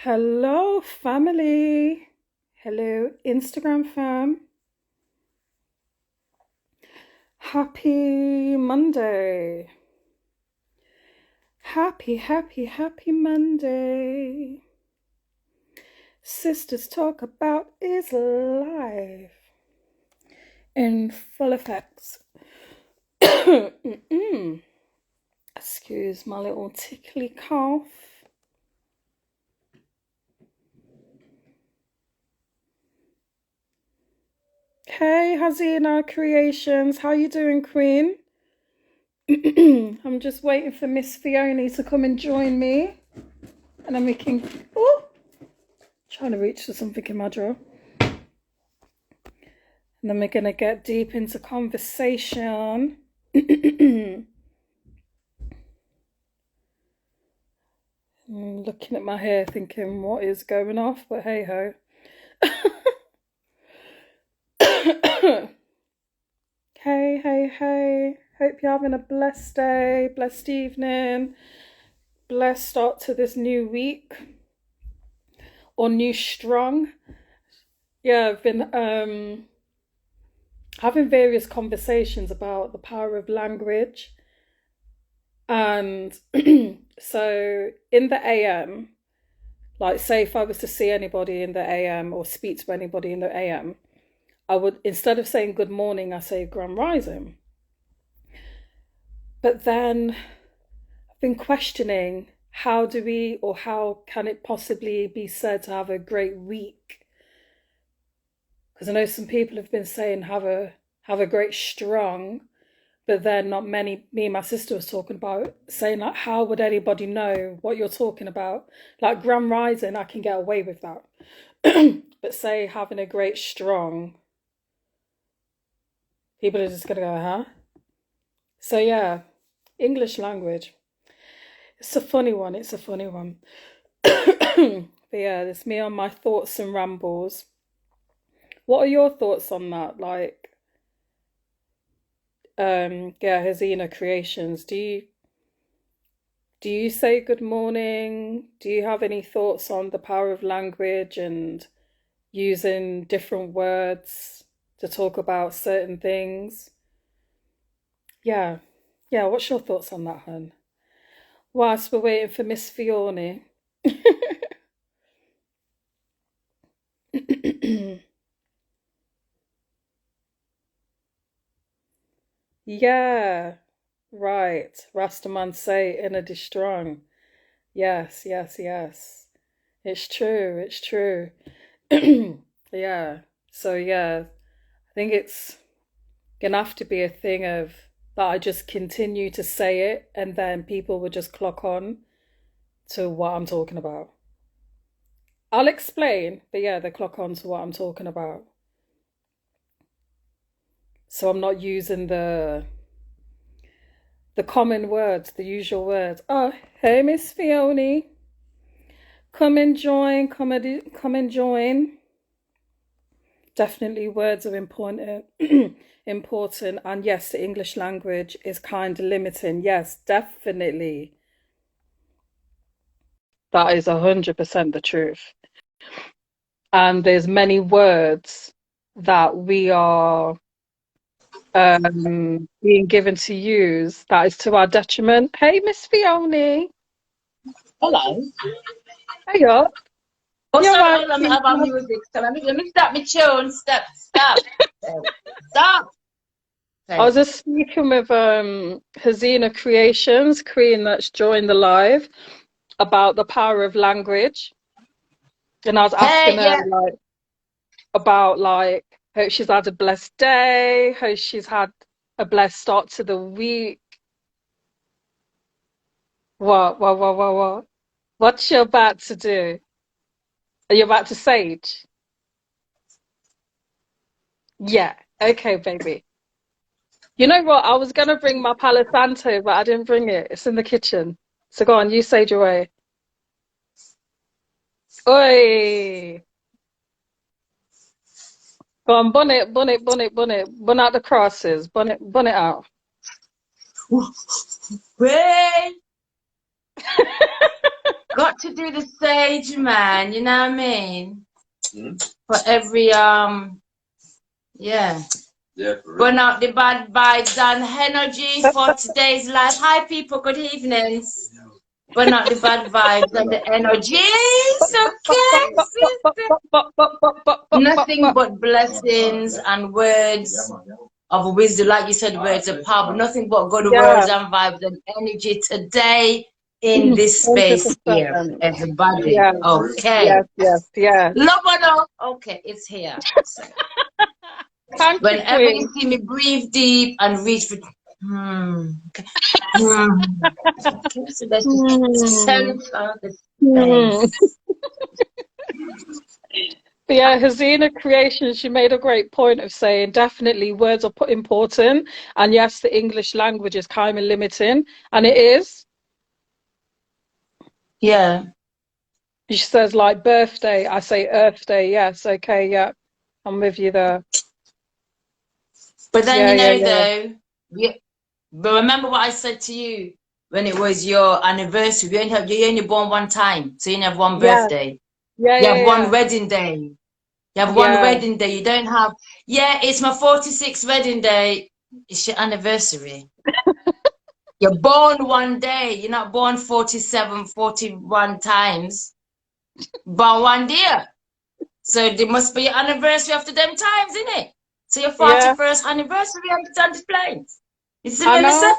Hello, family. Hello, Instagram fam. Happy Monday. Happy Monday. Sisters Talk About is live in full effect. Excuse my little tickly cough. Hey, Hazina Creations. How you doing, Queen? I'm just waiting for Miss Fiona to come and join me. And then we can... Oh! Trying to reach for something in my drawer. And then we're going to get deep into conversation. I'm looking at my hair thinking, what is going off? But hey ho. Hey. Hope you're having a blessed day, blessed evening, blessed start to this new week. Or new strong. Yeah, I've been having various conversations about the power of language. And so in the AM, like say if I was to see anybody in the AM or speak to anybody in the AM, I would, instead of saying good morning, I say grand rising. But then I've been questioning, how do we, or how can it possibly be said to have a great week? Because I know some people have been saying have a great strong, but then not many. Me and my sister was talking about saying like, how would anybody know what you're talking about? Like grand rising, I can get away with that. But say having a great strong, people are just gonna go, huh? So yeah, English language. It's a funny one. But yeah, it's me on my thoughts and rambles. What are your thoughts on that? Like, yeah, Hazina Creations. Do you say good morning? Do you have any thoughts on the power of language and using different words to talk about certain things? Yeah. Yeah, what's your thoughts on that, hun? Whilst we're waiting for Miss Fiona. Yeah, right. Rastaman say energy strong. Yes. It's true. Yeah. So yeah, I think it's gonna have to be a thing of that I just continue to say it and then people will just clock on to what I'm talking about. I'll explain, but yeah, they clock on to what I'm talking about. So I'm not using the common words, the usual words. Oh, hey Miss Fiona. Come and join, come and join. Definitely words are important. Important, and yes, the English language is kind of limiting. Yes, definitely. That is 100% the truth. And there's many words that we are being given to use that is to our detriment. Hey, Miss Fiona. Hello. Hey up. Oh, You're sorry, right. hold on, I have music. So let me stop my tune. Stop. Stop. I was Sorry. just speaking with Hazina Creations, Queen that's joined the live, about the power of language. And I was asking Hey, her yeah. like about like hope she's had a blessed day, hope she's had a blessed start to the week. What? What's you about to do? Are you about to sage? Yeah. Okay, baby. You know what? I was gonna bring my Palo Santo, but I didn't bring it. It's in the kitchen. So go on, you sage away. Oi! Go on, bun out the crosses, bun it out. Wait. Got to do the sage, man. You know what I mean? For every yeah. Yeah, for real. Burn out the bad vibes and energy for today's live. Hi, people. Good evenings. Burn out the bad vibes and the energies. Okay, sister. Nothing but blessings and words of wisdom. Like you said, words of power. But nothing but good words Yeah, and vibes and energy today in this space here for 100%. everybody. Yeah, Okay. yes, yes, yes. Love or no? Okay, it's here. So, Thank you, whenever you Queen. see me breathe deep and reach for okay. Okay, so let's just Mm. center the Mm. space. But yeah, Hazina Creation, she made a great point of saying definitely words are important. And yes, the English language is kind of limiting. And it is. Yeah. She says, like, birthday, I say Earth Day. Yes, okay, yeah. I'm with you there. But then, Yeah, you yeah, know, yeah. though, but remember what I said to you when it was your anniversary. You're only born one time, so you only have one Yeah, birthday. yeah, You have yeah, one yeah. wedding day. You have one Yeah. wedding day. You don't have, yeah, it's my 46th wedding day. It's your anniversary. You're born one day. You're not born 47, 41 times, but one day. So there must be an anniversary after them times, innit? So your Yeah, 41st anniversary on the planes. You see I me, mister? know.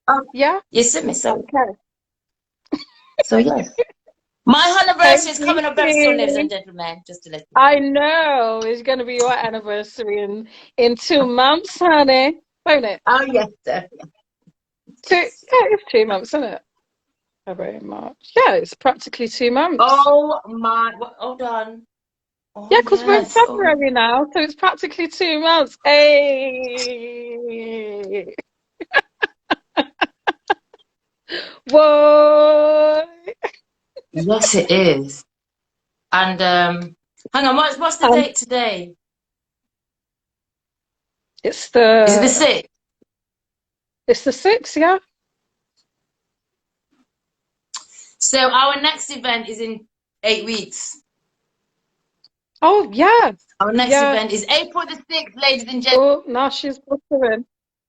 Oh, Yeah, you see me, so okay. yes. My Hey, anniversary is coming up very soon, ladies and Vicky. gentlemen, just to let you I know. know it's going to be your anniversary in 2 months, honey. Won't it? Oh, yes, sir. Yeah, it's 2 months, isn't it? February, March. Yeah, it's practically 2 months. Oh, my, hold on. Oh, Yeah, because we're in yes. Oh, February now, so it's practically 2 months. Hey, what? yes, it is. And, hang on, what's the Um, date today? it's Is it the the 6th? it's the 6th, yeah. So our next event is in 8 weeks. Oh, yeah, Our next yeah. event is April the 6th, ladies and Oh, now she's buttering.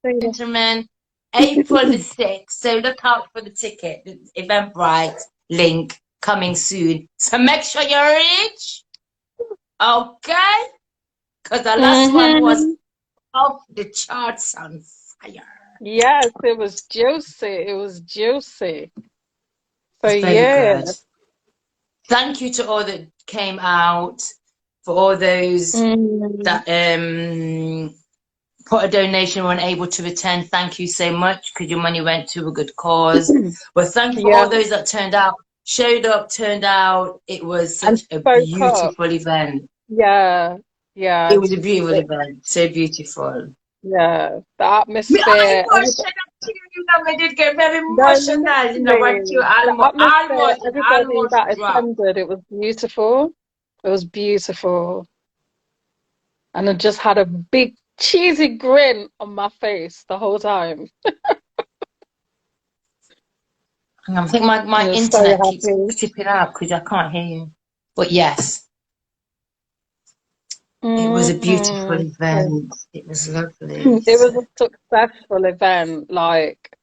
gentlemen. April the 6th. So look out for the ticket, the Eventbrite link coming soon. So make sure you're rich. Okay? Because the last one was Mm-hmm. off the charts on fire. Yes, it was juicy. It was juicy. So It's very yeah. good. Thank you to all that came out, for all those Mm. that put a donation weren't able to attend. Thank you so much because your money went to a good cause. Well, thank you for Yeah, all those that turned out, showed up, turned out. It was and such a spoke up. beautiful event. Yeah, It yeah, was a beautiful it, event, so beautiful. yeah. The Me all atmosphere, emotional too, you know, I did get very no, emotional, you know, what you literally, the atmosphere, it everybody almost that dropped. attended, it was beautiful. It was beautiful. And I just had a big cheesy grin on my face the whole time. Hang on, I think my I was so internet keeps happy. tipping out because I can't hear you. But yes, it was a beautiful Mm. event. It was lovely. It So. was a successful event. Like,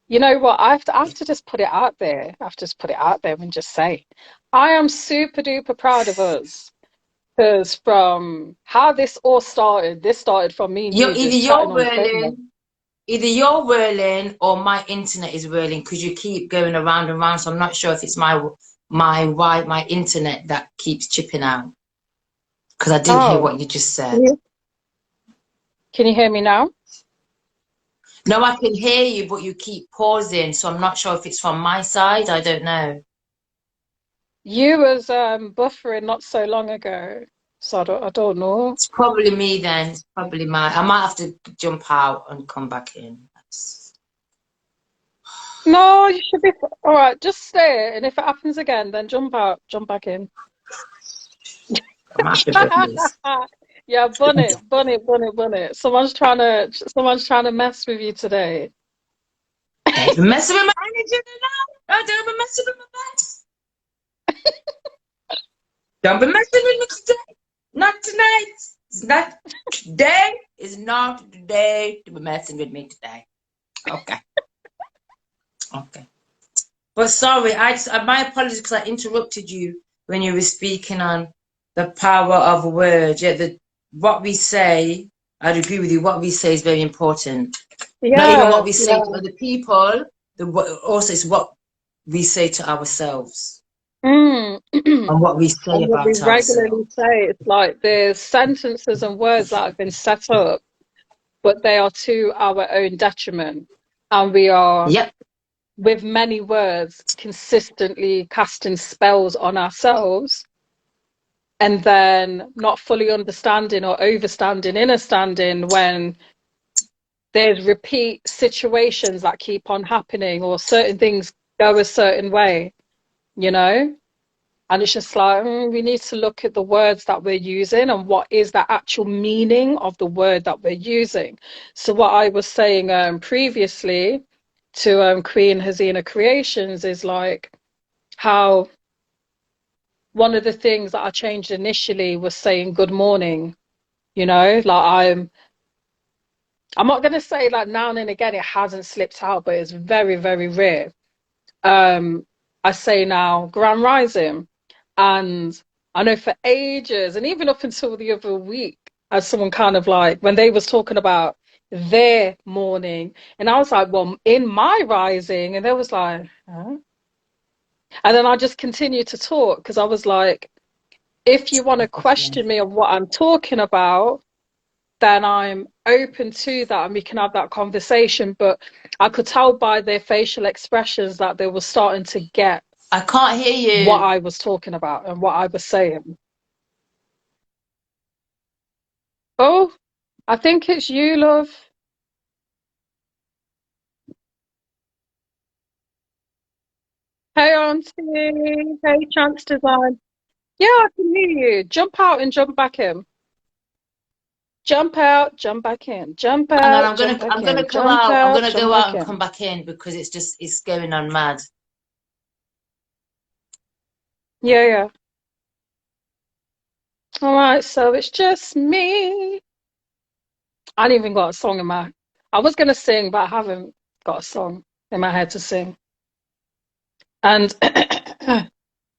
you know what? I have to just put it out there. I have to just put it out there and just say, I am super duper proud of us. Because from how this started from me and You're you either just chatting you're on the phone. whirling, either you're whirling or my internet is whirling because you keep going around and around. So I'm not sure if it's my internet that keeps chipping out because I didn't hear Oh, what you just said. can you hear me now? No, I can hear you, but you keep pausing. So I'm not sure if it's from my side. I don't know. You was buffering not so long ago. So I don't know. It's probably me then. It's probably I might have to jump out and come back in. No, you should be all right. Just stay, and if it happens again, then jump out, jump back in. I might have to bring this. Yeah, bun it, bun it, bun it, bun it. Someone's trying to mess with you today. Don't be messing with my energy now. Oh, don't be messing with my bed. Don't be messing with me today. Not tonight. It's not today. Is not the day to be messing with me today. Okay. Okay. But sorry, my apologies because I interrupted you when you were speaking on the power of words. Yeah, what we say, I'd agree with you. What we say is very important. Not even Yeah, what we say to other people. Also, it's what we say to ourselves Mm. and what we And say what we about regularly ourselves. say, it's like there's sentences and words that have been set up, but they are to our own detriment. And we are, Yep. with many words, consistently casting spells on ourselves and then not fully understanding or overstanding, understanding when there's repeat situations that keep on happening or certain things go a certain way, you know? And it's just like, we need to look at the words that we're using and what is the actual meaning of the word that we're using. So what I was saying previously to Queen Hazina Creations is like how one of the things that I changed initially was saying good morning, you know, like I'm not going to say like now and again it hasn't slipped out, but it's very, very rare. I say now Grand Rising. And I know for ages, and even up until the other week, as someone kind of like when they was talking about their morning, and I was like, well, in my rising, and they was like, huh? And then I just continued to talk because I was like, if you want to question me on what I'm talking about, then I'm open to that and we can have that conversation. But I could tell by their facial expressions that they were starting to get I can't hear what you. I was talking about and what I was saying. Oh, I think it's you, love. Hey, Auntie. Hey, Chance Design. Yeah, I can hear you. Jump out and jump back in. Jump out, jump back in. Jump And then out, jump back I'm in. gonna go Jump out. I'm out, gonna jump go out back and come in. back in because it's going on mad. Yeah, yeah. All right, so it's just me. I ain't even got a song in my. I was gonna sing, but I haven't got a song in my head to sing. And I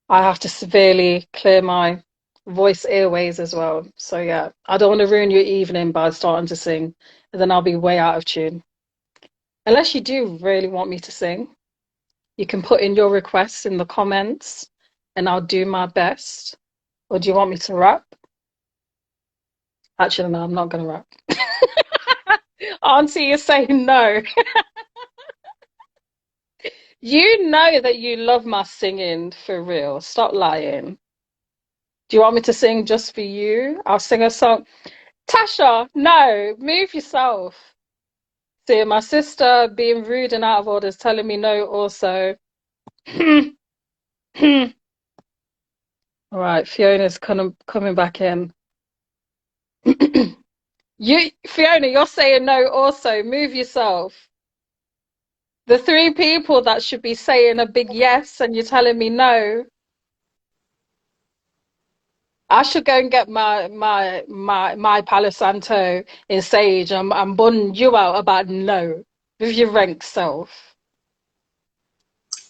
have to severely clear my voice airways as well. So yeah, I don't want to ruin your evening by starting to sing, and then I'll be way out of tune. Unless you do really want me to sing, you can put in your requests in the comments, and I'll do my best. Or do you want me to rap? Actually, no, I'm not gonna rap. Auntie, you're saying no. You know that you love my singing for real. Stop lying. Do you want me to sing just for you? I'll sing a song. Tasha, no, move yourself. See, my sister being rude and out of order is telling me no also. All right, Fiona's coming back in. Fiona, you're saying no also. Move yourself. The three people that should be saying a big yes and you're telling me no. I should go and get my Palo Santo in Sage and bun you out about no with your rank self.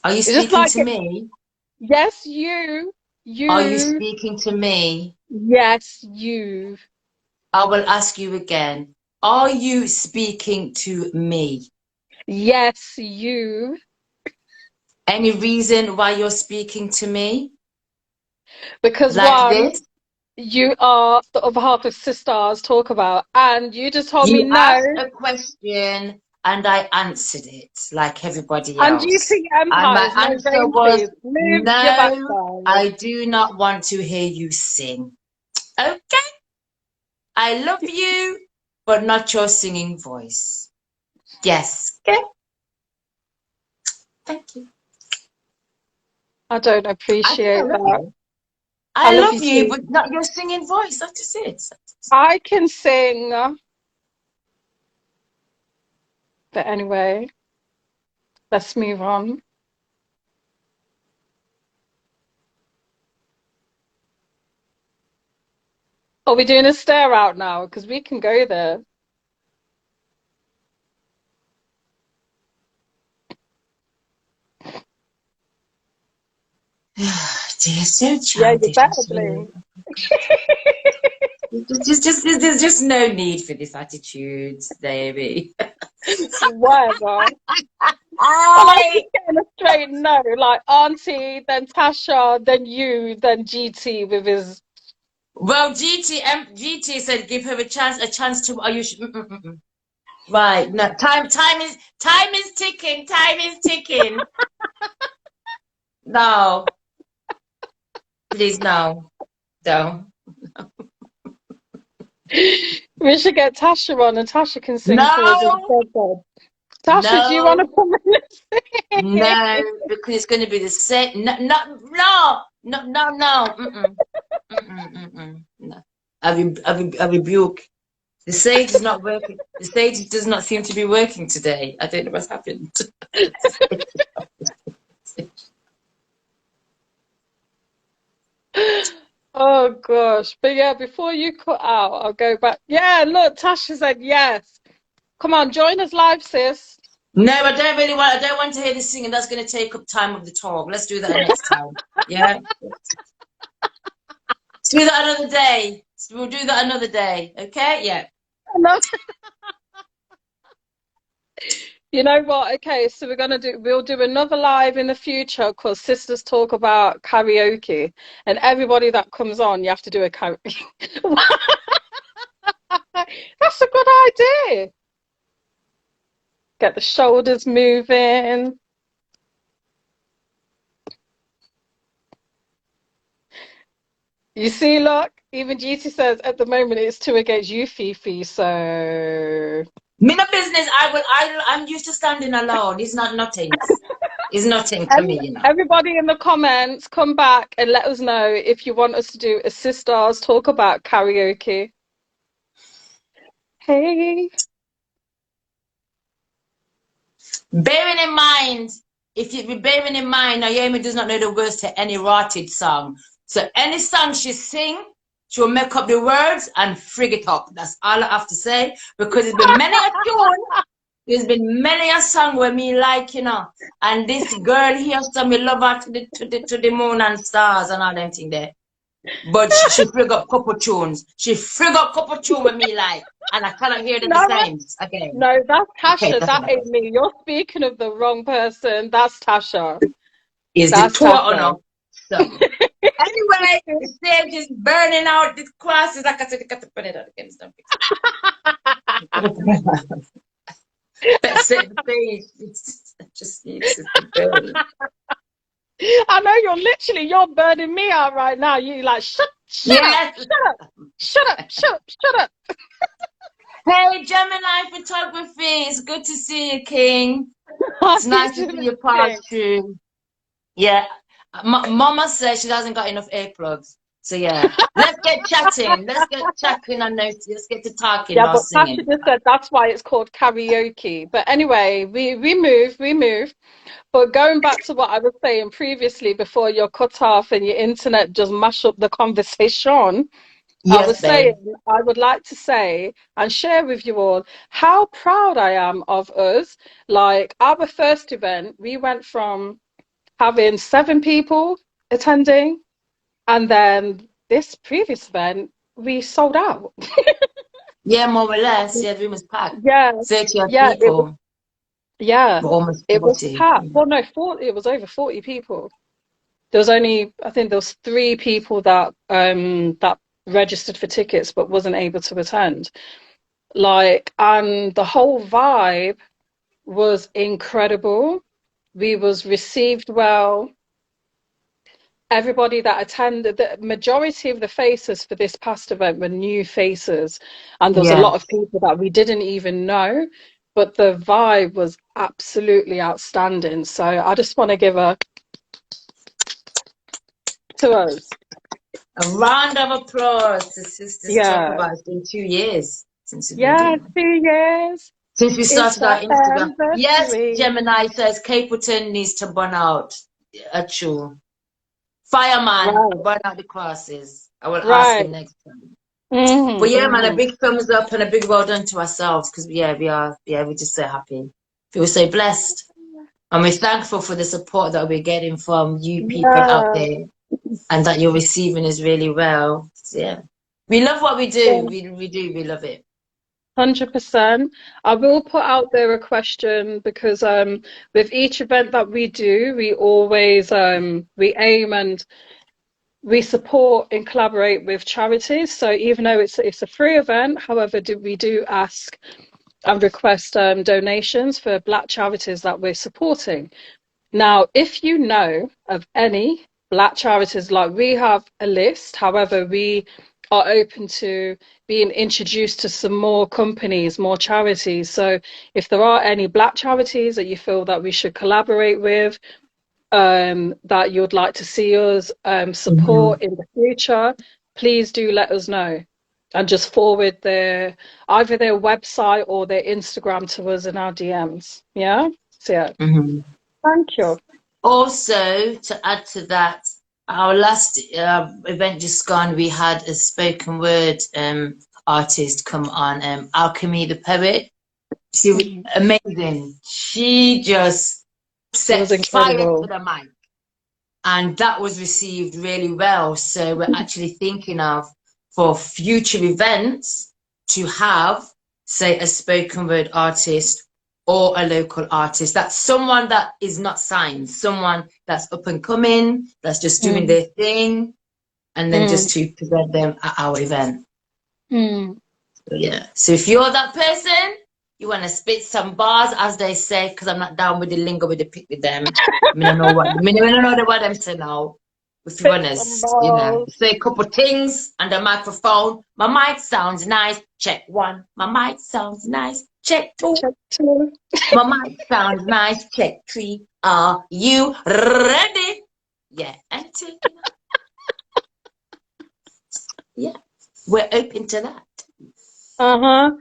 Are you It's just speaking like to me? yes, you, Are you you, speaking to me? yes, you, I will ask you again. Are you speaking to me? yes, you. Any reason why you're speaking to me Because like one, this? you are the other half of sisters talk about, and you just told me You no, asked a question and I answered it like everybody and you else. see And my empires, no answer rain, was please. Move your no, backside. I do not want to hear you sing. Okay, I love you, but not your singing voice. Yes, okay, thank you. I don't I think I appreciate love that. you. I I love you love you, too. but not your singing voice. That is it. I can sing, but anyway, Let's move on. Are we doing a stare out now? Because we can go there. They're so Yeah, you childish. better blink. There's just no need for this attitude, baby. Whatever. I like I you getting a straight no, like Auntie, then Tasha, then you, then GT with his. well, GT said give her a chance to. Are you? Right? No, time is ticking. Time is ticking. No, please, no, no, We should get Tasha on, and Tasha can sing for us no, instead. Then. Tasha, do you want to no, come in and no, sing? because it's going to be the same. No, no, no, no, no, no. No. I rebuke. The sage is not working. The sage does not seem to be working today. I don't know what's happened. Oh gosh. But yeah, before you cut out, I'll go back. Yeah, look, Tasha said yes. Come on, join us live, sis. No, I don't really want. I don't want to hear the singing. That's going to take up time of the talk. Let's do that next time. Yeah, let's do that another day. We'll do that another day. Okay? Yeah. No. You know what? Okay, so we'll do another live in the future because sisters talk about karaoke, and everybody that comes on, you have to do a karaoke. That's a good idea. Get the shoulders moving. You see, look, even GT says at the moment it's two against you, Fifi. So Me no business. I'm used to standing alone. It's not nothing. It's nothing to me, you know. everybody in the comments, come back and let us know if you want us to do a sisters talk about karaoke. Hey. Bearing in mind, if you be bearing in mind, Naomi does not know the words to any rotted song. So any song she sing, she'll make up the words and frig it up. That's all I have to say. Because it's been many a tune, there's been many a song where me like, you know. And this girl here, so me love her to the moon and stars and all them thing there. But she frig up couple tunes. She frig up couple tune with me like, and I cannot hear them the No, same again. no, that's Okay, Tasha. that's That my ain't me. You're speaking of the wrong person. That's Tasha. is the That's poor or Tasha. no? So anyway, the stage is burning out. The cross is like I said, you got to put it out again. That's it. The stage just needs to burn. I know you're burning me out right now. You like shut Yes. up. Hey, Gemini Photography. It's good to see you, King. It's nice to see you pass through. Yeah. Mama says she hasn't got enough earplugs. So yeah, let's get chatting. Let's get chatting and let's get to talking, Yeah, not but Tasha singing. just said that's why it's called karaoke. But anyway, we move. But going back to what I was saying previously before you're cut off and your internet just mash up the conversation, I was Yes, saying babe. I would like to say and share with you all how proud I am of us. Like our first event, we went from having 7 people attending, and then this previous event, we sold out. Yeah, more or less. Yeah, the room was packed. Yeah, 30 odd yeah, people, yeah, but almost it was 40. packed. Well, no, 40, it was over 40 people. There was only, I think there was 3 people that registered for tickets but wasn't able to attend. Like, and the whole vibe was incredible. We was received well. Everybody that attended, the majority of the faces for this past event were new faces, and there was a Yeah. lot of people that we didn't even know, but the vibe was absolutely outstanding. So I just want to give a to us. A round of applause to Sisters Talk Yeah. About. It's been 2 years since we've been Yeah, doing it. 2 years. Since we It's started our our Instagram. Yes, anniversary. Gemini says Capleton needs to burn out. A true. Fireman, Right, burn out the crosses. I will ask right. him next time. But Mm-hmm, yeah, man, a mm-hmm. big thumbs up and a big well done to ourselves because we're just so happy. Feel so blessed. And we're thankful for the support that we're getting from you people out Yeah, there and that you're receiving us really well. So, yeah. We love what we do. yeah, We do. We love it. 100%. I will put out there a question because with each event that we do, we always we aim and we support and collaborate with charities. So even though it's a free event, however, we do ask and request donations for Black charities that we're supporting. Now, if you know of any Black charities, like we have a list, however, we are open to being introduced to some more companies, more charities. So if there are any Black charities that you feel that we should collaborate with, that you'd like to see us Mhm. support in the future, please do let us know and just forward either their website or their Instagram to us in our DMs. Yeah. So yeah, Mhm. thank you. Also, to add to that, our last event just gone, we had a spoken word artist come on, Alchemy the Poet. She was Mhm. amazing. She just It set was fire to incredible. the mic, and that was received really well. So we're actually thinking of for future events to have, say, a spoken word artist or a local artist. That's someone that is not signed, someone that's up and coming, that's just doing Mm, their thing, and then mm, just to present them at our event. mm. So, yeah. So if you're that person, you want to spit some bars, as they say, because I'm not down with the lingo with the pick with them. I don't know what them say now. If you Spit want to, some balls. say a couple things on the microphone. My mic sounds nice. Check one. My mic sounds nice. Check two. Check two. My mic sounds nice. Check three. Are you ready? Yeah, and taking up. Yeah, we're open to that. Uh-huh.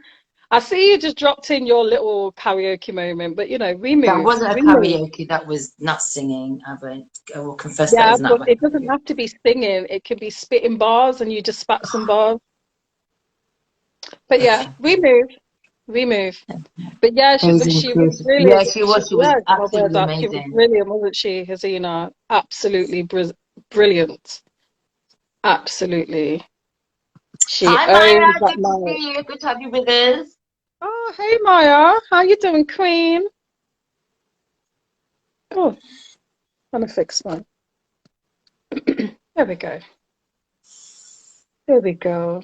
I see you just dropped in your little karaoke moment, but we That move. wasn't a We move. karaoke. That was not singing. I will confess that Yeah, is not but my it doesn't karaoke. have to be singing. It could be spitting bars and you just spat some bars. But yeah, Okay. we move. We move. But yeah, Praise but and she was praise. really, Yeah, she was. She was yeah, my word, absolutely that she was amazing. brilliant, wasn't she, Hazina? Absolutely brilliant. Absolutely. She Hi, owned Maya. that Good to night. see you. Good to have you with us. Oh, hey Maya, how you doing, Queen? Oh, trying to fix mine. There we go. There we go.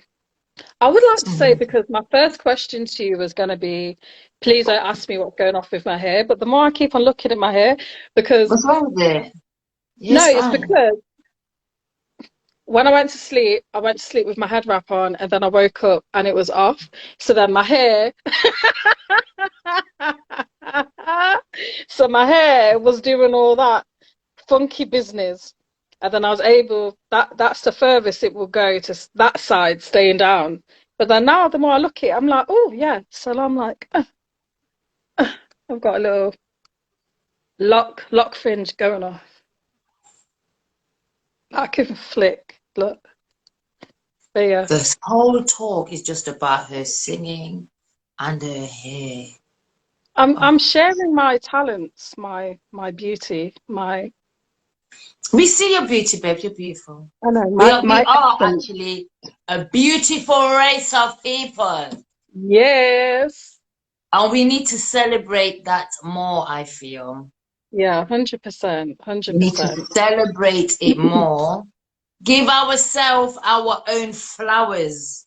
I would like to say, Mhm. because my first question to you was going to be, please don't ask me what's going off with my hair. But the more I keep on looking at my hair, because What's wrong with it? Yeah, no, it's it's fine. because when I went to sleep with my head wrap on, and then I woke up and it was off. So then my hair, so my hair was doing all that funky business. And then I was able, that's the furthest it will go to that side, staying down. But then now, the more I look at it, I'm like, oh, yeah. So I'm like, I've got a little lock fringe going off. I can flick. Look. But yeah. This whole talk is just about her singing and her hair. I'm Oh. sharing my talents, my beauty, my We see your beauty, babe. You're beautiful. I know We my are, we my are essence. actually a beautiful race of people. Yes. And we need to celebrate that more, I feel. Yeah, 100%, We need to 100%. celebrate it more. Give ourselves our own flowers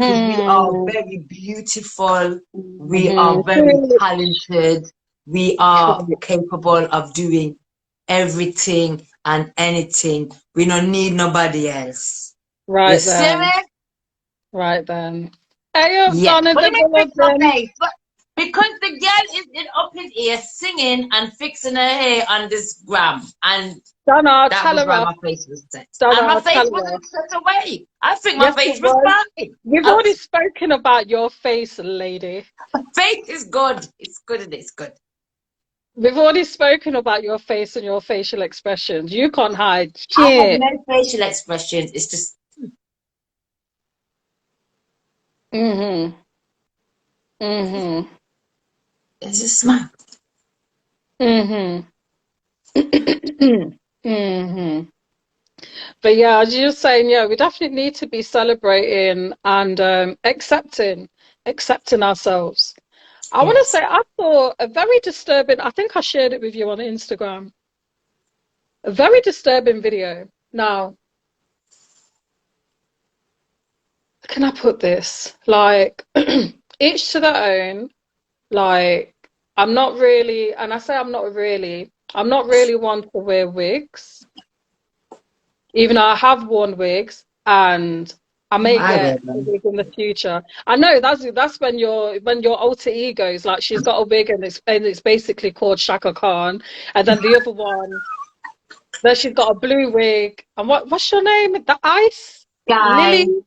because we are Mm-hmm. very beautiful. We Mm-hmm. are very Preach, talented. We are preach. capable of doing everything and anything. We don't need nobody else. You Right see then. me? Right then. Hey up, Yeah. Donna But the let me fix my Golden. face. What? Because the girl is in up his ear singing and fixing her hair on this gram. And Donna, that tell was her why off. my face was set. And my Donna, face tell her off. wasn't set away. I think my Yes, face it was was. fine. We've already spoken about your face, lady. Face is good. It's good and it's good. We've already spoken about your face and your facial expressions. You can't hide I have shit. no facial expressions. It's just Mm-hmm. Mm-hmm. it's a smile. Mm-hmm. Mm-hmm. But yeah, as you're saying, yeah, we definitely need to be celebrating and accepting ourselves. I want to Yes. say I saw a very disturbing, I think I shared it with you on Instagram, a very disturbing video. Now, can I put this? Like, each to their own. Like, I'm not really, and I say I'm not really one to wear wigs, even though I have worn wigs and I may I wear get a them. wig in the future. I know that's when your alter egos, like she's got a wig and it's basically called Shaka Khan, and then the other one, then she's got a blue wig. And what's your name? The Ice Sky. Lily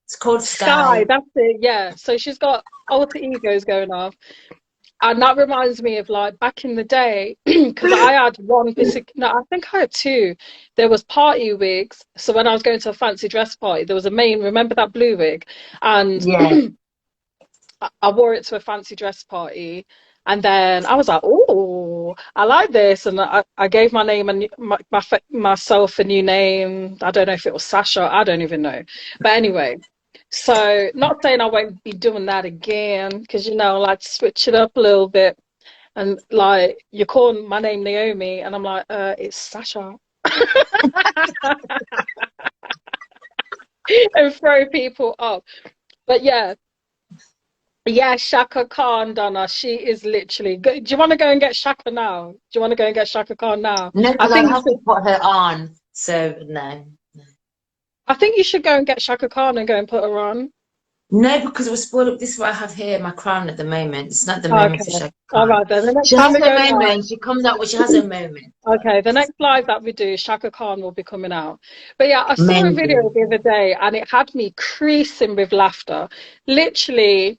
It's called Sky. Sky. That's it. Yeah. So she's got alter egos going off. And that reminds me of like back in the day, because I had one particular, no, I think I had two. There was party wigs. So when I was going to a fancy dress party, there was a main, remember that blue wig? And Yeah. I wore it to a fancy dress party. And then I was like, oh, I like this. And I gave my name and myself a new name. I don't know if it was Sasha. I don't even know. But anyway, so not saying I won't be doing that again, because, I like to switch it up a little bit. And like, you're calling my name Naomi. And I'm like, it's Sasha. And throw people up. But yeah. Yeah, Shaka Khan, Donna. She is literally. Do you want to go and get Shaka now? Do you want to go and get Shaka Khan now? No, I because I'd think you have to should. put her on. So no. I think you should go and get Shaka Khan and go and put her on. No, because we're spoiled. This is what I have here, my crown at the moment. It's not the moment Okay. for Shaka All Khan. right then. The next She time has we her go live. moment. She comes out when she has her moment. Okay, the next live that we do, Shaka Khan will be coming out. But yeah, I saw a Maybe. video the other day and it had me creasing with laughter. Literally,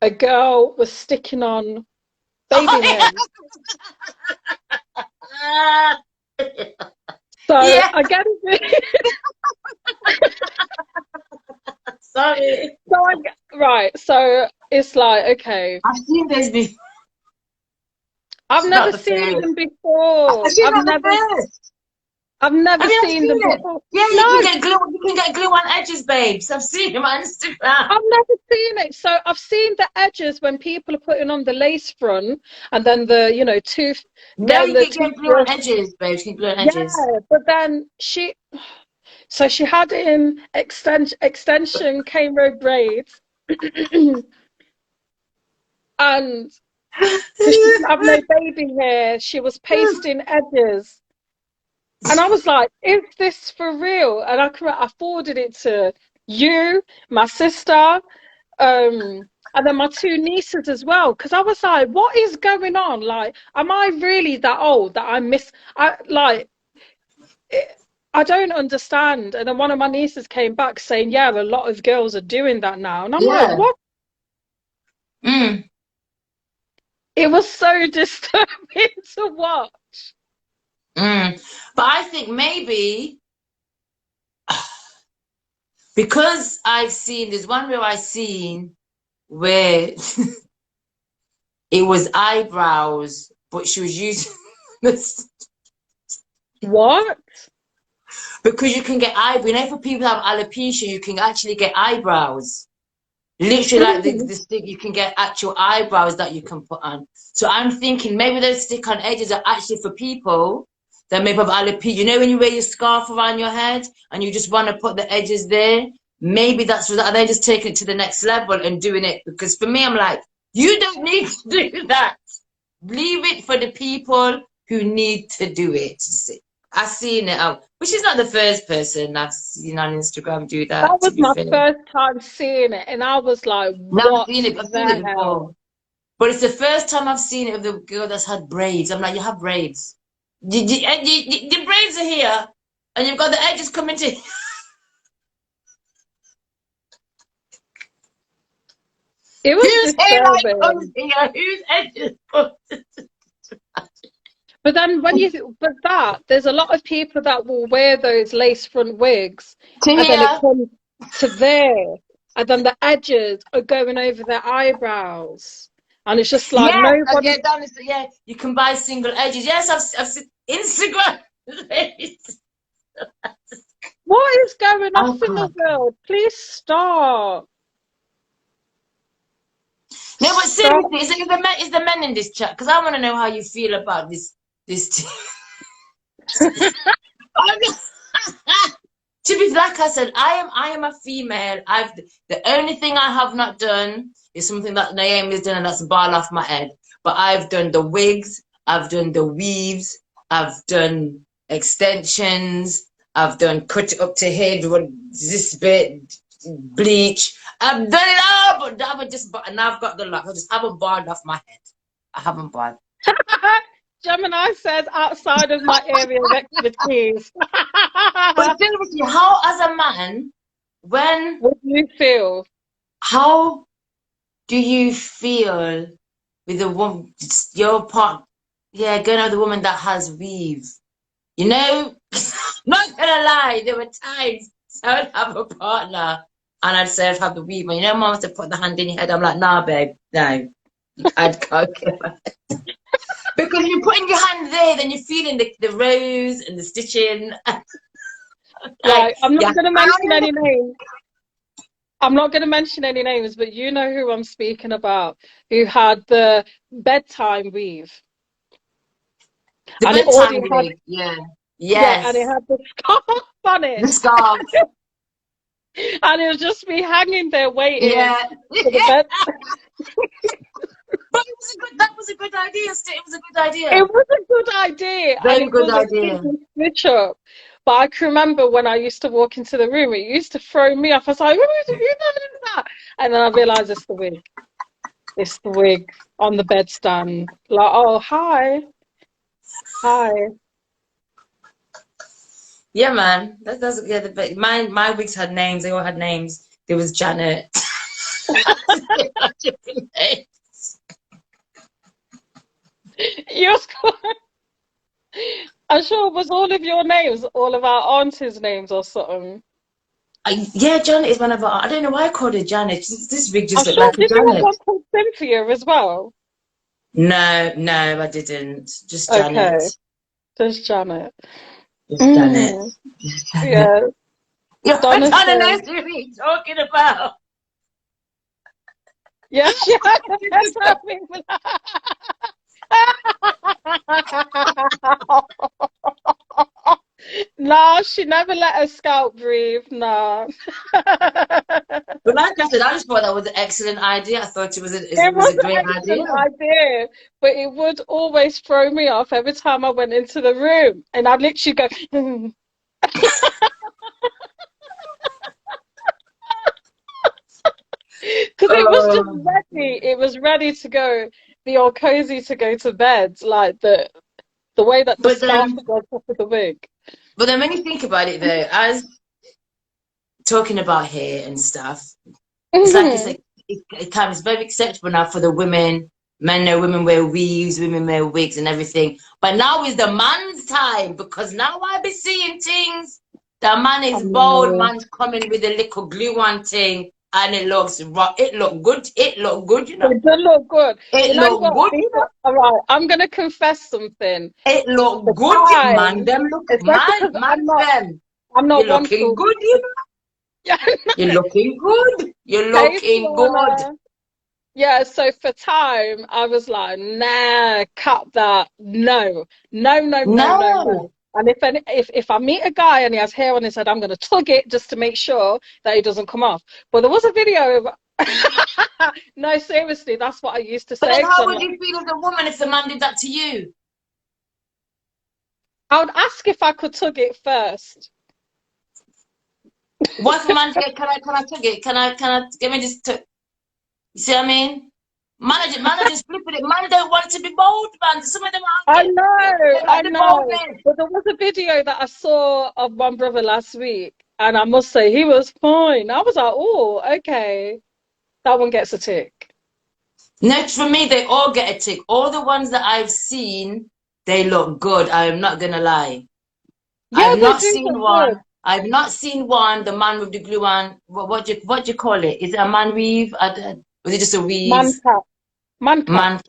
a girl was sticking on baby Oh, hairs. yeah. So Yeah. I get it. Sorry. Right, so it's like, okay, I've seen this before. I've She's not never the seen first. them before. She's not the first. I've Have never you ever seen them seen it? before. Yeah, No, you can get glue on edges, babes. I've seen them on Instagram. I've never seen it. So I've seen the edges when people are putting on the lace front and then the, No, getting you the can get glue on toothbrush. edges, babes. You can glue on edges. Yeah, but then she had in extension cane road braids, and because she didn't have no baby hair, she was pasting edges. And I was like, is this for real? And I forwarded it to you, my sister, and then my two nieces as well. Because I was like, what is going on? Like, am I really that old that I don't understand. And then one of my nieces came back saying, yeah, a lot of girls are doing that now. And I'm like, Yeah. what? Mm. It was so disturbing to watch. Mm. But I think maybe because there's one where I seen where it was eyebrows, but she was using this What? because you can get for people who have alopecia, you can actually get eyebrows. Literally, like Mm. the stick, you can get actual eyebrows that you can put on. So I'm thinking maybe those stick-on edges are actually for people that maybe have alopecia. You know when you wear your scarf around your head and you just want to put the edges there? Maybe that's what they're just taking it to the next level and doing it. Because for me, I'm like, you don't need to do that. Leave it for the people who need to do it. I've seen it, but she's not the first person I've seen on Instagram do That that, to was be my fair. first time seeing it, and I was like, No, what I've seen it the before. hell? But it's the first time I've seen it of the girl that's had braids. I'm like, you have braids. The braids are here, and you've got the edges coming to. It was Whose hairline comes disturbing. here? Whose edges come? But then there's a lot of people that will wear those lace front wigs, To and then it here? comes to there, and then the edges are going over their eyebrows, and it's just like Yes, I nobody. get down. Yeah, you can buy single edges. Yes, I've seen Instagram. What is going Oh off in the God. world? Please stop. No, but Stop. seriously, is the men in this chat? Because I want to know how you feel about this. To be like I said, I am a female. The only thing I have not done is something that Naomi's done, and that's a ball off my head. But I've done the wigs, I've done the weaves, I've done extensions, I've done cut it up to head with this bit bleach. I've done it all, but that was just and I've got the lock. I just haven't balled off my head. I haven't balled. Gemini says outside of my area of expertise. But seriously, how as a man, when What do you feel? how do you feel with a woman, your part, yeah, going out the woman that has weave? You know, not gonna lie, there were times I would have a partner and I'd say I'd have the weave. And you know, mom has to put the hand in your head. I'm like, nah, babe, no, I'd go. Because you're putting your hand there, then you're feeling the rose and the stitching. Like, Right, I'm not yeah, going to mention any names. I'm not going to mention any names, but you know who I'm speaking about, who had the bedtime weave, the and it already bedtime had, wig, yeah, yeah, and it yes, had the scarf on the it, scarf, and it was just me hanging there waiting yeah. for the bed. But it was a good. That was a good idea. Still, it was a good It idea. was a good idea, and Very it good was a idea. simple switch up. But I can remember when I used to walk into the room, it used to throw me off. I was like, who's doing that? And then I realized it's the wig. It's the wig on the bedstand. Like, oh, hi, hi. Yeah, man. That's yeah. My wigs had names. They all had names. There was Janet. You I'm sure it was all of your names, all of our aunties' names or something. Yeah, Janet is one of our. I don't know why I called her Janet. This wig I'm just looked sure, like a did you have Janet. one called Cynthia as well? No, no, I didn't. Just Janet. Okay, there's Janet. Just Janet. Mm, Just Janet. yeah, You're Donna trying to know says, who you're talking about. yes, yeah, that's how people No, she never let her scalp breathe. No. But like I said, I just thought that was an excellent idea. I thought It it was was a an great idea. excellent idea, but it would always throw me off every time I went into the room, and I'd literally go, because it was just Oh. ready. It was ready to go, be all cozy to go to bed, like the way that the But scarf then, was on top of the wig. but then when you think about it though, as talking about hair and stuff, it's Hmm. like it kind of it's very acceptable now for the women. Men know women wear weaves, women wear wigs and everything. But now is the man's time because now I be seeing things. The man is bold, man's coming with a little glue on thing, and it looks it look good. It look good, you know. It did look good. You It know look what? good, you know. All right, I'm gonna confess something. It The look good, man. time, Them look especially because man them. I'm You're not one looking for good, you know. You're looking good. You're Hey, looking good. Fiona. Yeah, so for time, I was like, nah, cut that. No, no, no, no, no, No. no. And if I meet a guy and he has hair on his head, I'm gonna tug it just to make sure that he doesn't come off. But there was a video of no, seriously, that's what I used to But then say. how Because would you feel as a woman if the man did that to you? I would ask if I could tug it first. What if a man get can I tug it? Can I give me this you see what I mean? Man, just flipping it. Man don't want to be bold, man. Some of them I aren't know, they're I not the bold know. men. But there was a video that I saw of one brother last week, and I must say he was fine. I was like, oh, okay, that one gets a tick. Next for me, they all get a tick. All the ones that I've seen, they look good. I am not gonna lie. Yeah, I've they not do seen look one. good. I've not seen one. The man with the glue on. What do you call it? Is it a man weave? Was it just a weave? Man cap, man cap. Man,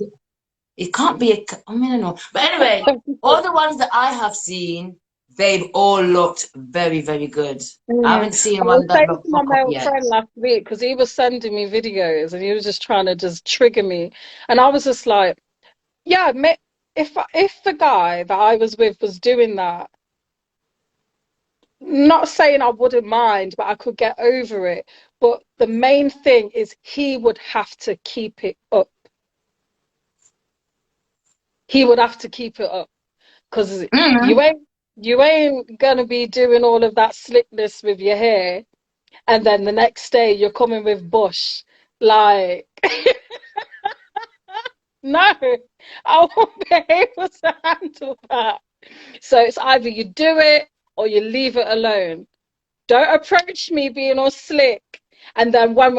it can't be a. I mean, I don't know. But anyway, all the ones that I have seen, they've all looked very, very good. I Mm. haven't seen I was one that saying looked to my fuck up male yet. friend last week because he was sending me videos and he was just trying to just trigger me, and I was just like, yeah, if the guy that I was with was doing that, not saying I wouldn't mind, but I could get over it. But the main thing is he would have to keep it up. He would have to keep it up because you Mm. ain't you ain't gonna be doing all of that slickness with your hair, and then the next day you're coming with bush. Like, no, I won't be able to handle that. So it's either you do it or you leave it alone. Don't approach me being all slick. And then when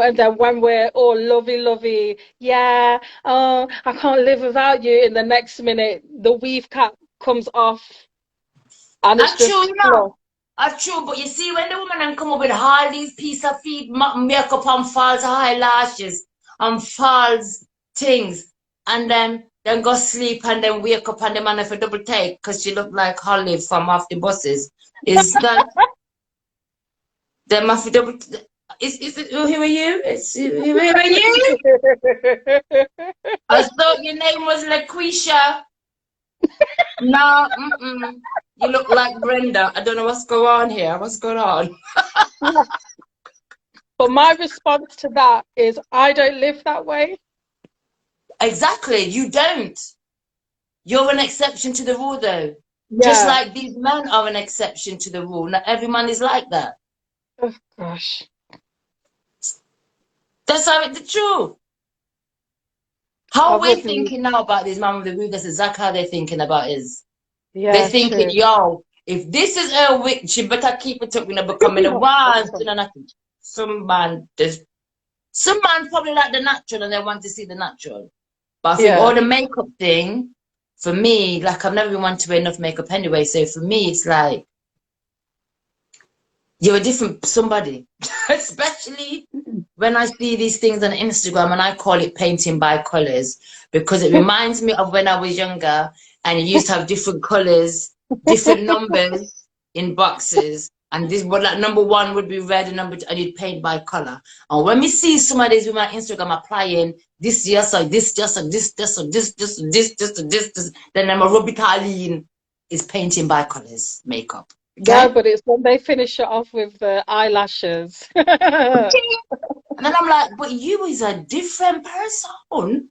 we're all lovey, yeah, oh, I can't live without you. In the next minute, the weave cap comes off and it's I'm true, just you know. fluff. I'm true, but you see, when the woman and come up with all these piece of feet makeup and false eyelashes and false things, and then go sleep and then wake up and the man have a double take because she look like Holly from off the buses. Is that them have a double? Is it who are you? Who are you? I thought your name was LaQuisha. No, mm-mm. You look like Brenda. I don't know what's going on here. What's going on? But my response to that is I don't live that way. Exactly. You don't. You're an exception to the rule, though. Just Yeah. like these men are an exception to the rule. Not every man is like that. Oh, gosh. That's how it's the truth. I How we're wouldn't. thinking now about this man with the rule, that's exactly how they're thinking about is. They're Yeah, thinking, true. yo, if this is her witch, she better keep it up, you know, becoming a one, you know, nothing. Some man, some man probably like the natural and they want to see the natural. But I think all Yeah. the makeup thing, for me, like I've never been one to wear enough makeup anyway. So for me, it's like you're a different somebody. Especially when I see these things on Instagram and I call it painting by colors because it reminds me of when I was younger and you used to have different colors, different numbers in boxes. And this, but like number one would be red and number two, and you'd paint by color. And when we see some of these women on Instagram applying this just like this, just like this, just like this, then I'm a rub it all in is painting by colors, makeup. Yeah, Okay? but it's when they finish it off with the eyelashes. And then I'm like, but you is a different person.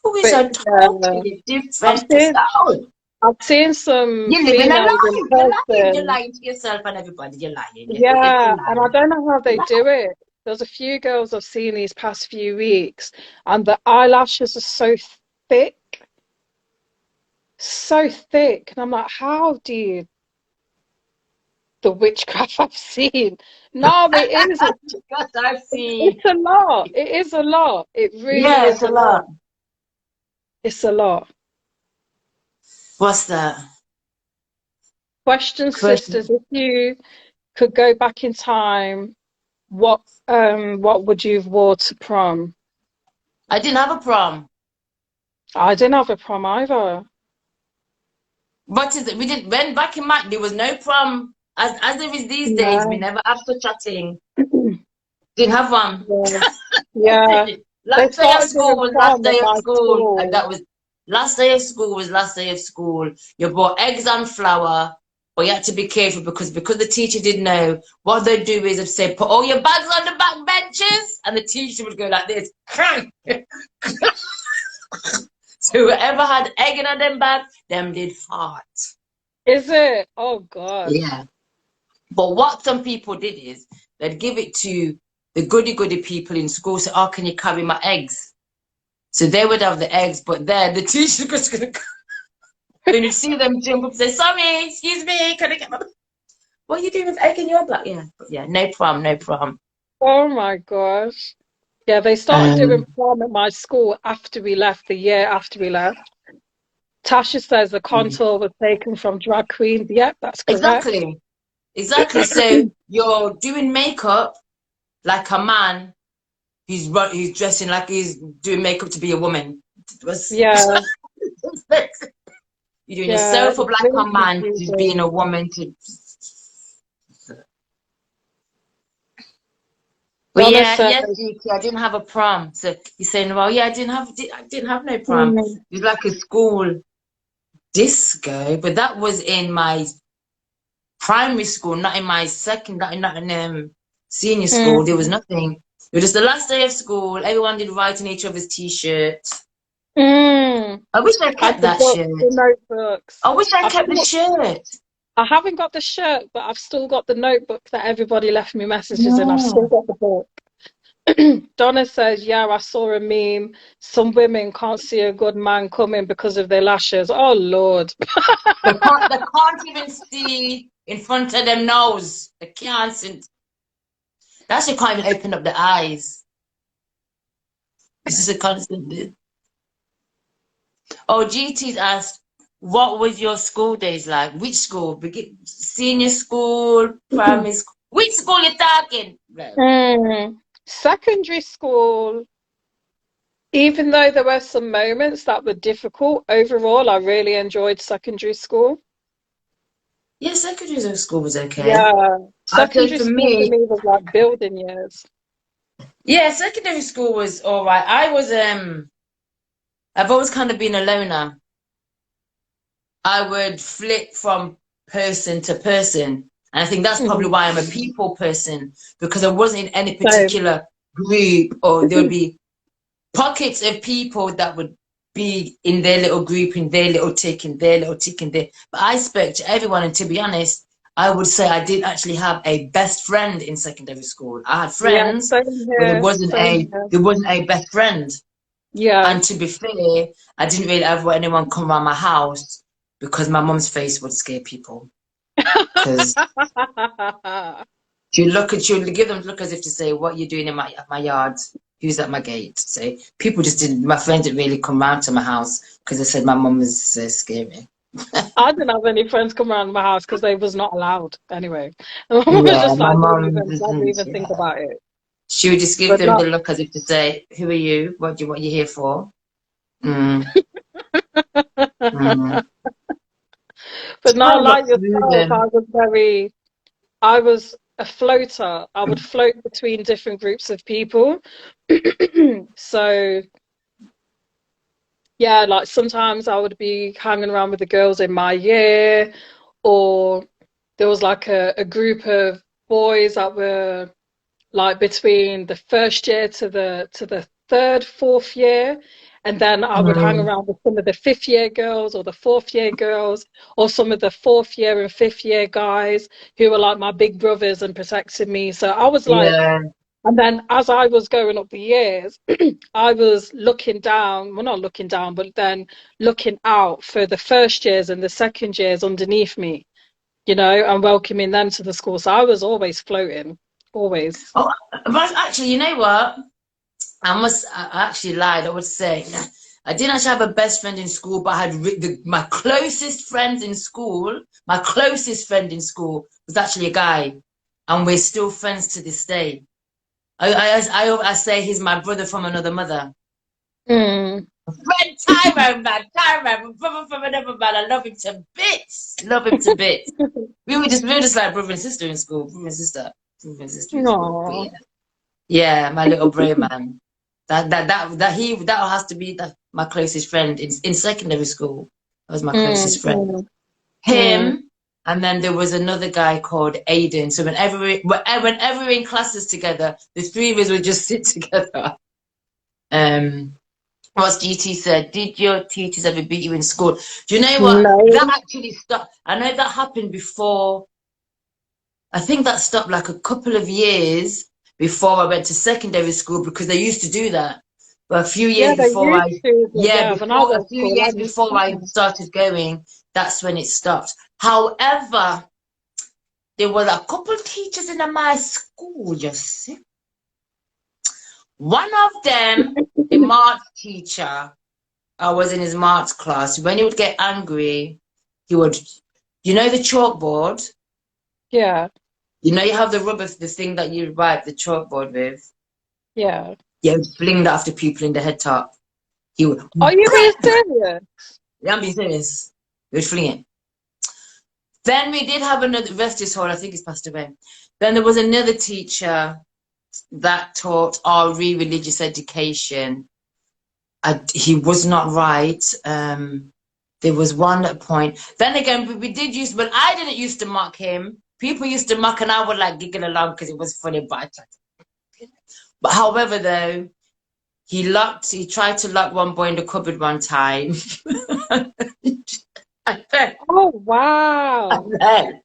You is But a yeah, totally I've different seen person. I've seen some You're living a females in lie. You're lying. You're person. lying to yourself and everybody. You're lying. You're Yeah, and I lying. don't know how they do it. There's a few girls I've seen these past few weeks, and the eyelashes are thick, so thick. And I'm like, how do you the witchcraft I've seen? No, it is. Because I've seen. It's a lot. It is a lot. It really Yeah, it's is a a lot. lot. It's a lot. What's that? Question, sisters, Question. if you could go back in time, what would you have wore to prom? I didn't have a prom. I didn't have a prom either. But is it, we didn't, when back in my, there was no prom. As there is these days, we No. never have such a thing. Didn't have one. Yeah. Yeah. They Last day of started school doing was last prom at day of my school, and school. that was last day of school was last day of school. You bought eggs and flour, but you had to be careful because the teacher didn't know. What they'd do is they'd say, "Put all your bags on the back benches," and the teacher would go like this. So whoever had egg in them bag, them did fart. Is it? Oh God. Yeah. But what some people did is they'd give it to the goody goody people in school. Say, "Oh, can you carry my eggs?" So they would have the eggs, but then the teacher was going to when you see them jump up and say, sorry, excuse me, can I get my... What are you doing with egg in your black? Yeah, but yeah, no problem, no problem. Oh my gosh. Yeah, they started doing Um, prom at my school after we left, the year after we left. Tasha says the contour was taken from drag queens. Yep, that's correct. exactly, exactly. So you're doing makeup like a man. He's dressing like he's doing makeup to be a woman. It was Yeah, you're doing yeah, yourself up it's like really a man to being confusing. a woman to. But Donna yeah, says, yes, GT, I didn't have a prom. So you're saying, well, yeah, I didn't have no prom. mm, It was like a school disco, but that was in my primary school, not in my second, not in senior school. There was mm, nothing. It was just the last day of school. Everyone did write on each other's t-shirts. mm. I wish I And kept the that books, shirt. the notebooks. I wish I I've kept the still, shirt. I haven't got the shirt, but I've still got the notebook that everybody left me messages in. I've still No. got the book. Donna says, yeah, I saw a meme. Some women can't see a good man coming because of their lashes. Oh, Lord. They can't even see in front of them nose. They can't see. That's you can't even open up the eyes. This is a constant. Oh, GT's asked, what was your school days like? Which school? Senior school, primary school? Which school you talking? No. Mm. Secondary school, even though there were some moments that were difficult, overall, I really enjoyed secondary school. Yeah, secondary school was okay. Yeah, I'd say secondary for school for me, me was like building years. yeah, secondary school was all right. I've always kind of been a loner. I would flip from person to person. And I think that's probably Mhm. why I'm a people person, because I wasn't in any So, particular group, or there would be pockets of people that would be in their little group, in their little tick, in their little tick, in there. But I spoke to everyone, and to be honest, I would say I didn't actually have a best friend in secondary school. I had yeah, friends, same but here, same here. there wasn't a best friend. Yeah. And to be fair, I didn't really ever want anyone come around my house because my mum's face would scare people. Because she'll give them look as if to say, "What you doing in my yard? Who's at my gate?" So people just didn't. My friends didn't really come round to my house because they said my mum was scary. I didn't have any friends come around my house because they was not allowed anyway. And my mum was Yeah, just my like, mum don't doesn't. even think Yeah, about it. she would just give But them the not, look as if to say, "Who are you? What you here for?" Mm, mm. but Kind not of got like through yourself. them. I was a floater. I would float between different groups of people. So yeah, like sometimes I would be hanging around with the girls in my year, or there was like a group of boys that were like between the first year to the third, fourth year. And then I would hang Mm, around with some of the fifth year girls or the fourth year girls or some of the fourth year and fifth year guys who were like my big brothers and protected me. So I was like, yeah. and then as I was going up the years, I was looking down, well, not looking down, but then looking out for the first years and the second years underneath me, and welcoming them to the school. So I was always floating, always. Oh, but actually, you know what? I actually lied. I would say I didn't actually have a best friend in school, but I had my closest friends in school. My closest friend in school was actually a guy, and we're still friends to this day. I say he's my brother from another mother. Mm. Friend Tyrone, man, Tyrone, brother from another man. I love him to bits. Love him to bits. We were just like brother and sister in school. Brother and sister in school. But No. yeah, yeah, my little brave man. That has to be my closest friend in secondary school. That was my Mm, closest friend. mm, mm. Him, and then there was another guy called Aiden. So whenever we're in classes together, the three of us would just sit together. Um, what GT said, did your teachers ever beat you in school? Do you know what? That No. actually stopped. I know that happened before. I think that stopped like a couple of years before I went to secondary school because they used to do that. But a few Yeah, years they before used to, but yeah, when I a was few school, I years didn't before I know. started going, that's when it stopped. However, there were a couple teachers in my school, you see. One of them, the math teacher, I was in his math class. When he would get angry, he would, you know, the chalkboard. Yeah, You know, you have the rubber, the thing that you wipe the chalkboard with. yeah. Yeah, he would fling that after people in the head top. He would, Are you being serious? yeah, I'm being serious. He would fling it. Then we did have another, rest his soul, I think he's passed away. Then there was another teacher that taught RE religious education. He was not right. There was one point. Then again, we did use, but I didn't used to mock him. People used to mock, and I would like giggle along because it was funny. But however, though, he tried to lock one boy in the cupboard one time. I bet, Oh, I wow. bet.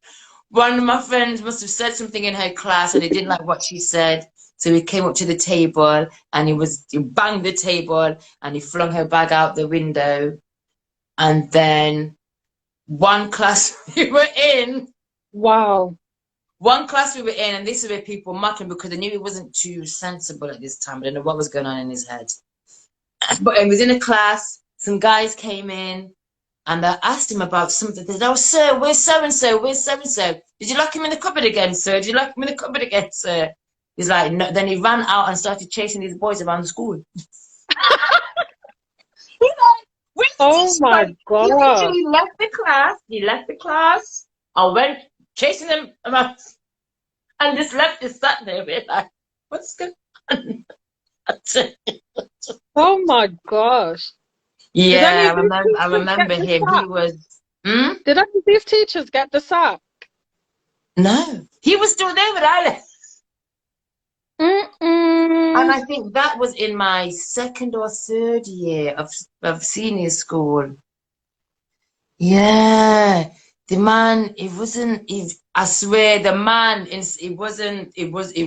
One of my friends must have said something in her class, and he didn't like what she said. So he came up to the table and he banged the table and he flung her bag out the window. And then one class we were in, Wow. one class we were in, and this is where people mocked him because they knew he wasn't too sensible at this time. I don't know what was going on in his head. But he was in a class, some guys came in and I asked him about something. They said, "Oh, sir, where's so and so? Where's so and so? Did you lock him in the cupboard again, sir? Did you lock him in the cupboard again, sir?" He's like, no. Then he ran out and started chasing these boys around the school. He's like, where's the Oh teacher my gone? He God. literally left the class. He left the class. I went chasing them around and just left his sat there. We're like, what's going on? Oh my gosh. Did any Yeah, of these I teachers get remember the him. He sack? was, hmm? Did any of these teachers get the sack? No, he was still there when I left. And Mm-mm. I think that was in my second or third year of senior school. Yeah, the man, I swear, the man, it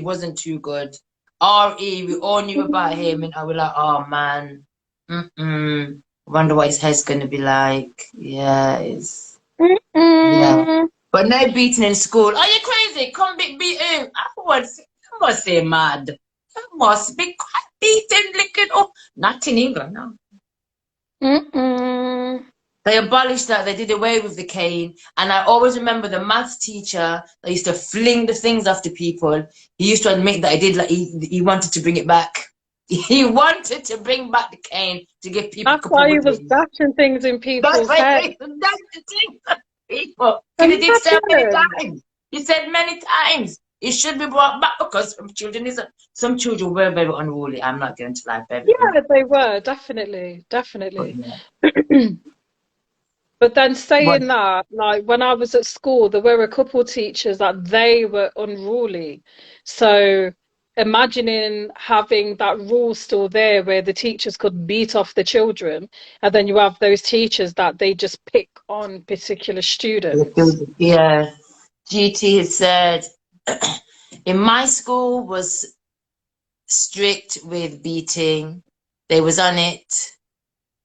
wasn't too good. RE, we all knew about him, and I was like, oh man, mm-mm. Wonder what his head's gonna be like. Yeah, yeah. Mm-mm. But no beating in school. Are you crazy? Come beat him. I must say mad. I must be quite beaten, licking. Oh, not in England, no. Mm-mm. They abolished that. They did away with the cane. And I always remember the maths teacher that used to fling the things after people. He used to admit that he wanted to bring it back. He wanted to bring back the cane to give people a That's couple why he was whippings. dashing things in That's people's why heads. that's the thing. People. Because he did so many Imagine. times. He said many times. It should be brought back because some children were very unruly. I'm not going to lie, very Yeah, unruly. they were, definitely, But definitely. yeah. But then But saying that, like when I was at school, there were a couple teachers that they were unruly. So imagining having that rule still there where the teachers could beat off the children, and then you have those teachers that they just pick on particular students. yeah. GT has said in my school was strict with beating. They was on it.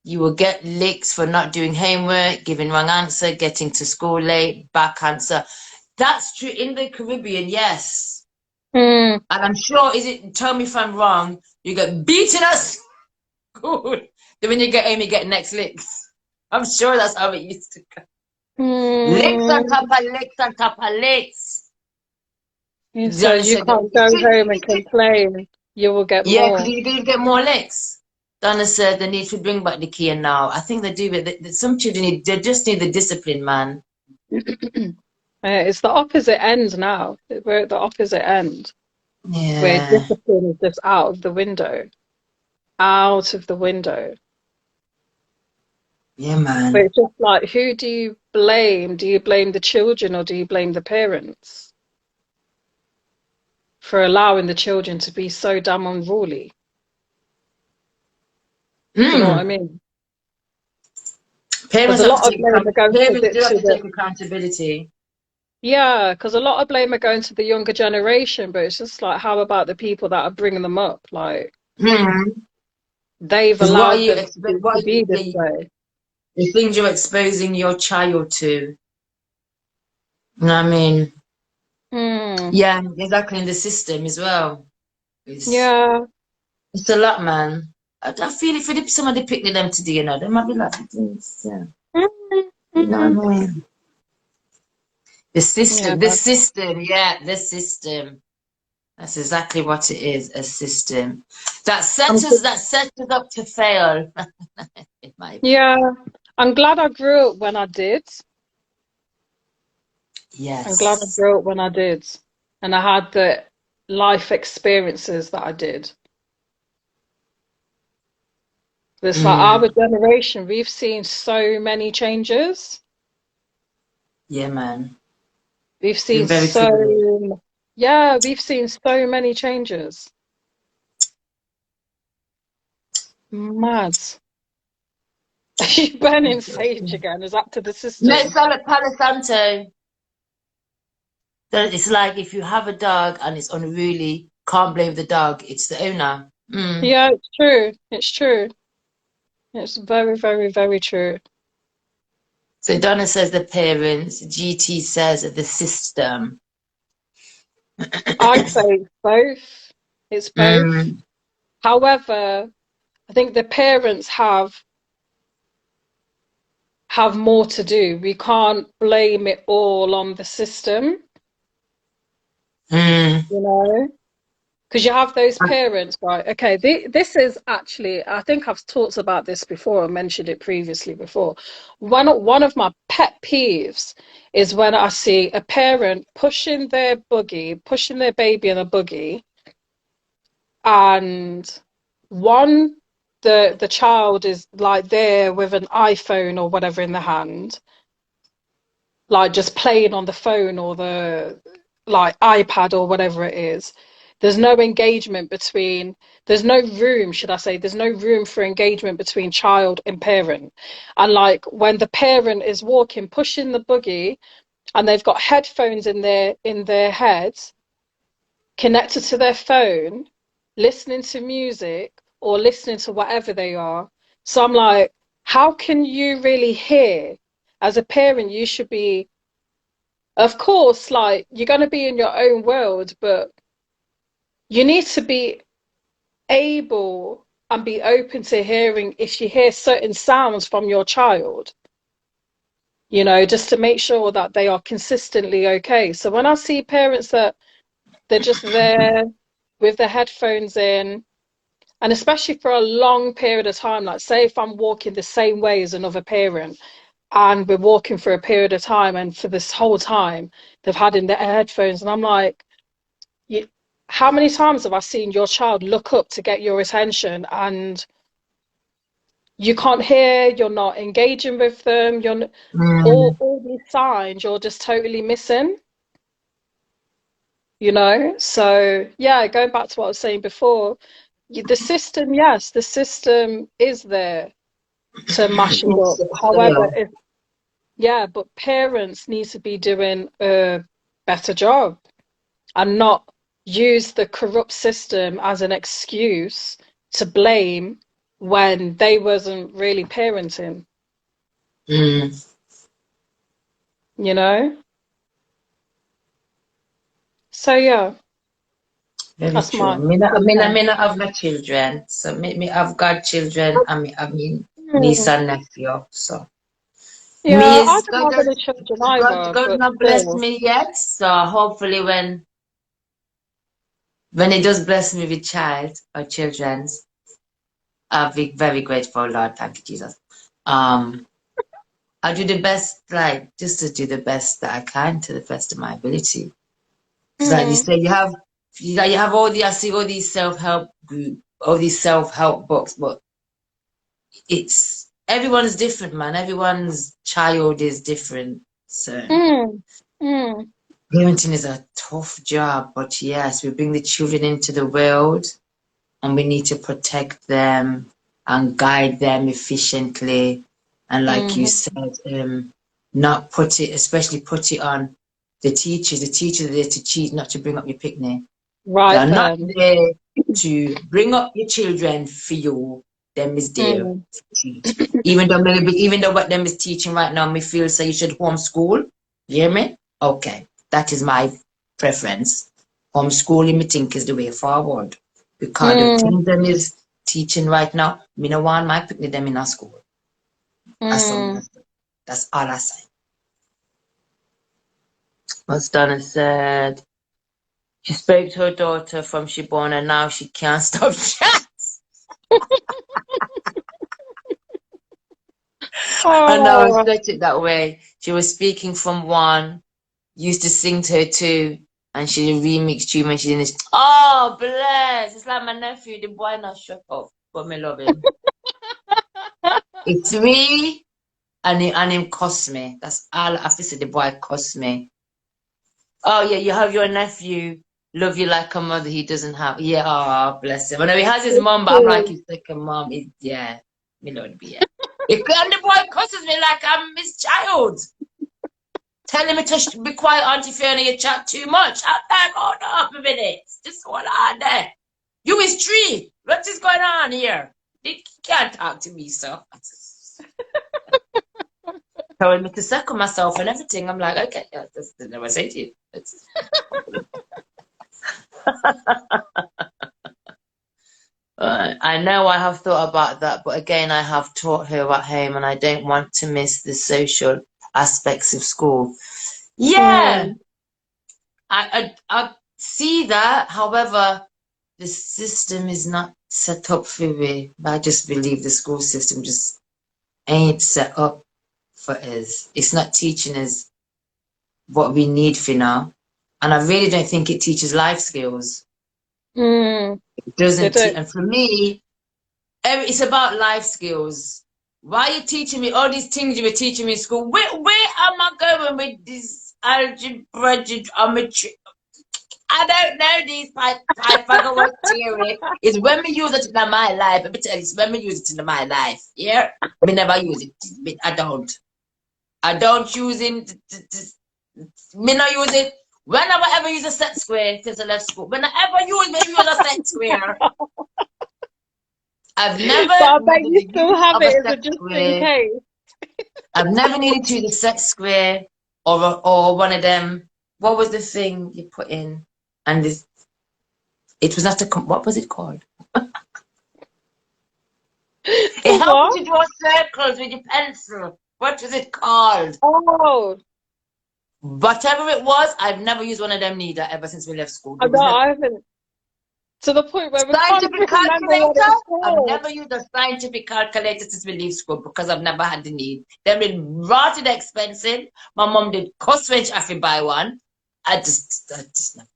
You will get licks for not doing homework, giving wrong answer, getting to school late, back answer. That's true in the Caribbean, yes. Mm, And I'm sure, tell me if I'm wrong, you get beaten at school. Then when you get home, you get next licks. I'm sure that's how it used to go. Licks on top mm. of licks on top of licks. So Donna you said, can't go home and complain. You will get yeah, because more. you're going to get more licks. Donna said they need to bring back the key and now. I think they do, but some children they just need the discipline, man. It's the opposite end now. We're at the opposite end where Yeah, discipline is just out of the window, out of the window. yeah, But man. it's just like, who do you blame? Do you blame the children or do you blame the parents for allowing the children to be so damn unruly? Do you know what I Mm. mean? Because Parents a have to lot of take blame are going to parents do have to to the take accountability. yeah, because a lot of blame are going to the younger generation, but it's just like, how about the people that are bringing them up? Like, Mm. they've Because what are allowed you them expect? to What are be this you, way. the things you're exposing your child to? You know what I mean? Mm, Yeah, exactly. In the system as well. It's yeah. it's a lot, man. I feel if somebody picking them today, you know, they might be like, yeah, Mm, you know mm. what I mean? Yeah. The system, yeah, the system. That's exactly what it is, a system I'm, that sets us up to fail, in my yeah. opinion. I'm glad I grew up when I did. I'm glad I Yes. grew up when I did. And I had the life experiences that I did. It's like our Mm, generation, we've seen so many changes. yeah, man. We've Been seen very privileged. yeah, we've seen so many changes. Mad. Are you burning sage again? Is that to the Next system? time Palo Santo, it's like if you have a dog and it's unruly, can't blame the dog, it's the owner. Mm. Yeah, it's true. It's true. It's very, very, very true. So Donna says the parents, GT says the system. I'd say it's both. It's both. Mm, However, I think the parents have more to do. We can't blame it all on the system, mm, you know? Because you have those parents, right? Okay, this is actually, I think I've talked about this before, I mentioned it previously before. One of my pet peeves is when I see a parent pushing their baby in a buggy, and one, the child is like there with an iPhone or whatever in the hand, like just playing on the phone or the like iPad or whatever it is. There's no engagement between, there's no room, should I say, there's no room for engagement between child and parent. And like when the parent is walking, pushing the buggy, and they've got headphones in their heads, connected to their phone, listening to music or listening to whatever they are. So I'm like, how can you really hear? As a parent, you should be, of course, like you're going to be in your own world, but you need to be able and be open to hearing if you hear certain sounds from your child, just to make sure that they are consistently okay. So when I see parents that they're just there with their headphones in, and especially for a long period of time, like say if I'm walking the same way as another parent and we're walking for a period of time, and for this whole time they've had in their headphones, and I'm like, you, how many times have I seen your child look up to get your attention and you can't hear, you're not engaging with them, mm. all these signs you're just totally missing, So yeah, going back to what I was saying before, the system, yes, the system is there to mash it It's up. a However, fail. yeah, but parents need to be doing a better job and not use the corrupt system as an excuse to blame when they wasn't really parenting, Mm. you know? So yeah, Very that's true. my 2 cents. I not have no children. So me have godchildren and I mean niece Hmm. and nephew. So me Yeah, I is don't have any children either, God but not blessed still. me yet. So hopefully when he does bless me with child or children, I'll be very grateful, Lord. Thank you, Jesus. Um I'll do the best, like just to do the best that I can to the best of my ability. Because like you Mm, say, you have all the I see all these self-help group, all these self-help books, but it's everyone's different, man. Everyone's child is different. So mm, mm, parenting is a tough job, but yes, we bring the children into the world and we need to protect them and guide them efficiently. And like you mm. said, not put it, especially put it on the teachers. The teachers are there to cheat, not to bring up your picnic. They Right are not then. there to bring up your children for you. them is there to teach. Even though what them is teaching right now, me feel so you should homeschool. You hear me? Okay. That is my preference. Homeschooling, me think, is the way forward. Because the things them is teaching right now, me no want my picnic them in a school. That's all I say. What's Donna said? She spoke to her daughter from she born and now she can't stop chat. And now I said it that way. She was speaking from one, used to sing to her too, and she remixed you when she didn't. Oh, bless! It's like my nephew, the boy not shut up, but me love him. It's me, and him cuss me. That's all I have to say. The boy cuss me. Oh yeah, you have your nephew. Love you like a mother he doesn't have. Yeah, oh, bless him. I know he has his mom, but I'm like his second mom. Yeah, me lord be. If the boy cusses me like I'm his child, telling me to be quiet, Auntie Fiona, you chat too much. I'm like, hold up a minute. Just hold on there. You is 3. What is going on here? He can't talk to me, so. Telling me to circle myself and everything. I'm like, okay, yeah, that's what I say to you. I know I have thought about that, but again, I have taught her at home and I don't want to miss the social aspects of school. Yeah, I see that. However, the system is not set up for me. I just believe the school system just ain't set up for us. It's not teaching us what we need for now. And I really don't think it teaches life skills. It doesn't. And for me, it's about life skills. Why are you teaching me all these things you were teaching me in school? Where am I going with this algebra, geometry? I don't know these Pythagoras theory. It's when we use it in my life. Let me tell you, it's when we use it in my life. Yeah? We never use it. I don't. I don't use it. Me not use it. Whenever I ever use a set square since I left school. Whenever use a set square. I've never But I bet you still have it as a just in case. I've never needed to use a set square or one of them. What was the thing you put in? And it was not what was it called? It helps you draw circles with your pencil. What was it called? Oh. Whatever it was, I've never used one of them neither ever since we left school. I haven't. To the point where we scientific calculator? I've never used a scientific calculator since we leave school because I've never had the need. They've been rotted expensive. My mom did cost when she had to buy one. I just never.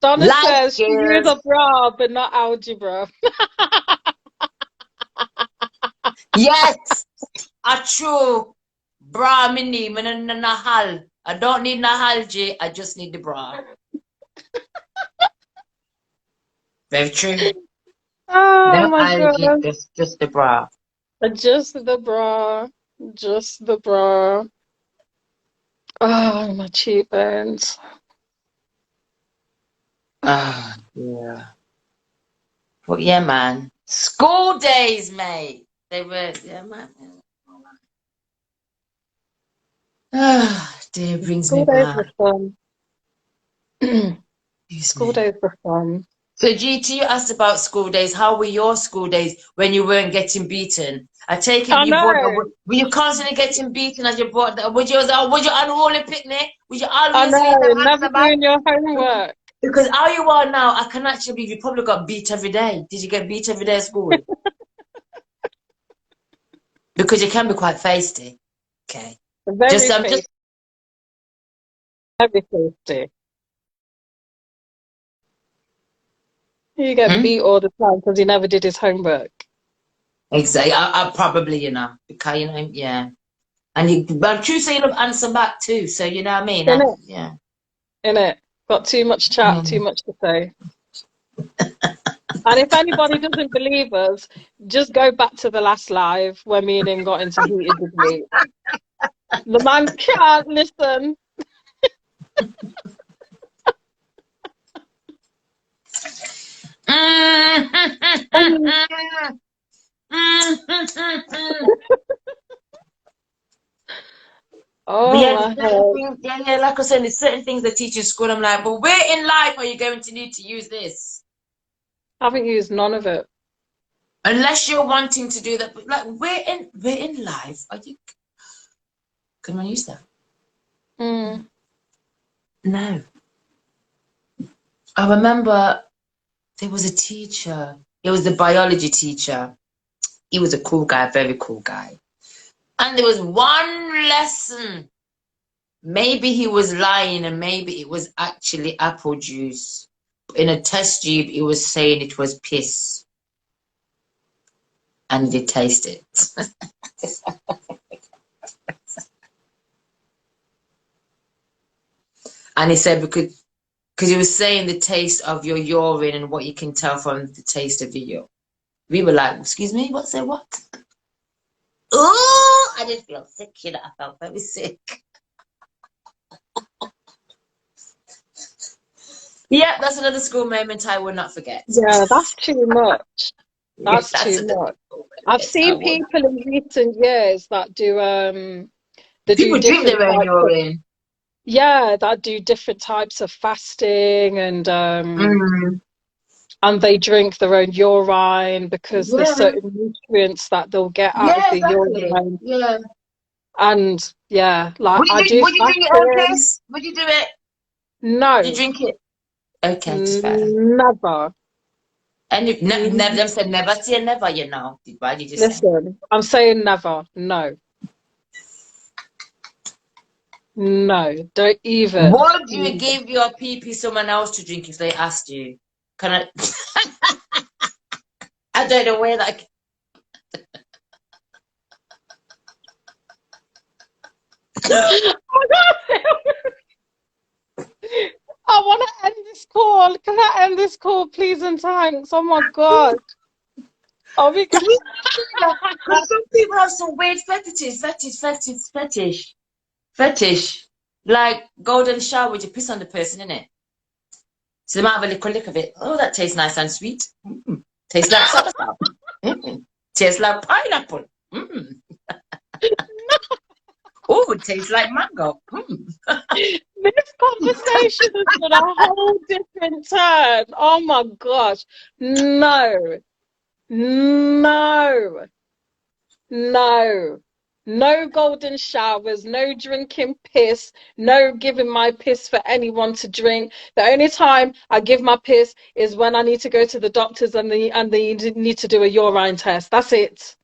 Donna says she used a bra, but not algebra. Yes, a true bra mini, nahal. I don't need nahalji, I just need the bra. Very true. Oh my God. Just the bra. Just the bra. Just the bra. Oh, my cheekbones. Ah, yeah. Well, yeah, man. School days, mate. They were, yeah, man. Ah, dear, brings me back. School days were fun. School days were fun. So, GT, you asked about school days. How were your school days when you weren't getting beaten? I take it were you constantly getting beaten as you brought that? Would you unruly picnic? Would you always leave them never doing your homework? Because how you are now, I can actually believe you probably got beat every day. Did you get beat every day at school? Because you can be quite feisty. Okay. Very feisty. Very feisty. You get beat all the time because he never did his homework. Exactly. I probably, because, yeah. And but I'm true, so you love answer back too. So, you know what I mean? Yeah. Innit? Got too much chat, too much to say. And if anybody doesn't believe us, just go back to the last live where me and him got into heated debate. The man can't listen. But Oh yeah, my there's certain head. things, yeah, like I said, there's certain things they teach in school. I'm like, but where in life are you going to need to use this? I haven't used none of it. Unless you're wanting to do that. But like, where in life are you going to use that? Mm. No. I remember there was a teacher. It was the biology teacher. He was a cool guy, very cool guy. And there was one lesson. Maybe he was lying and maybe it was actually apple juice. In a test tube, he was saying it was piss. And he did taste it. And he said because he was saying the taste of your urine and what you can tell from the taste of your urine. We were like, excuse me, what's that? What? Oh, I didn't feel sick, you know. I felt very sick. Yeah, that's another school moment I will not forget. Yeah, that's too much. Yeah, That's that's too another much. school I've moment I seen will not. people in recent years that do they do People drink different their own types of, urine. yeah, that do different types of fasting Mm, and they drink their own urine because there's yeah, certain nutrients that they'll get out of yeah, the exactly. urine. Yeah. And yeah, like I do Would you drink your own fasting. piss? Would you do it? Would you No, drink it? Okay, just fair. never. And you never Mm, them said never say never, you know. Why did you say? Listen, I'm saying never. No, no, don't even. Would you give your pee pee someone else to drink if they asked you? Can I I don't know where that I want to end this call. Can I end this call, please and thanks? Oh my God. Oh my God. because some people have some weird fetish. Like golden shower, would you piss on the person in it? So they might have a little lick of it. Oh, that tastes nice and sweet. Tastes like soda pop. Tastes like pineapple. Oh, it tastes like mango. This conversation has got a whole different turn. Oh my gosh. No, no, no. No golden showers, no drinking piss, no giving my piss for anyone to drink. The only time I give my piss is when I need to go to the doctors and they need to do a urine test. That's it.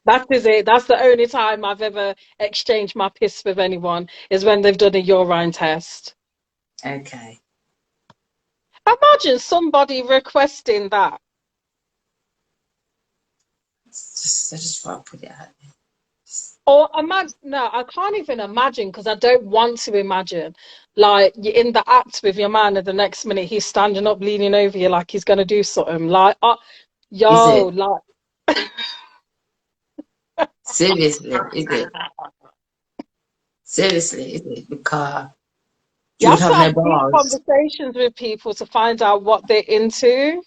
That is it. That's the only time I've ever exchanged my piss with anyone is when they've done a urine test. Okay. Imagine somebody requesting that. I just thought I'd put it out. Or imagine, no, I can't even imagine because I don't want to imagine. Like you're in the act with your man, and the next minute he's standing up, leaning over you like he's gonna do something. Like, Is yo, it? like, Seriously, is it? Seriously, is it? Because you you would have to have no have deep balls. conversations with people to find out what they're into.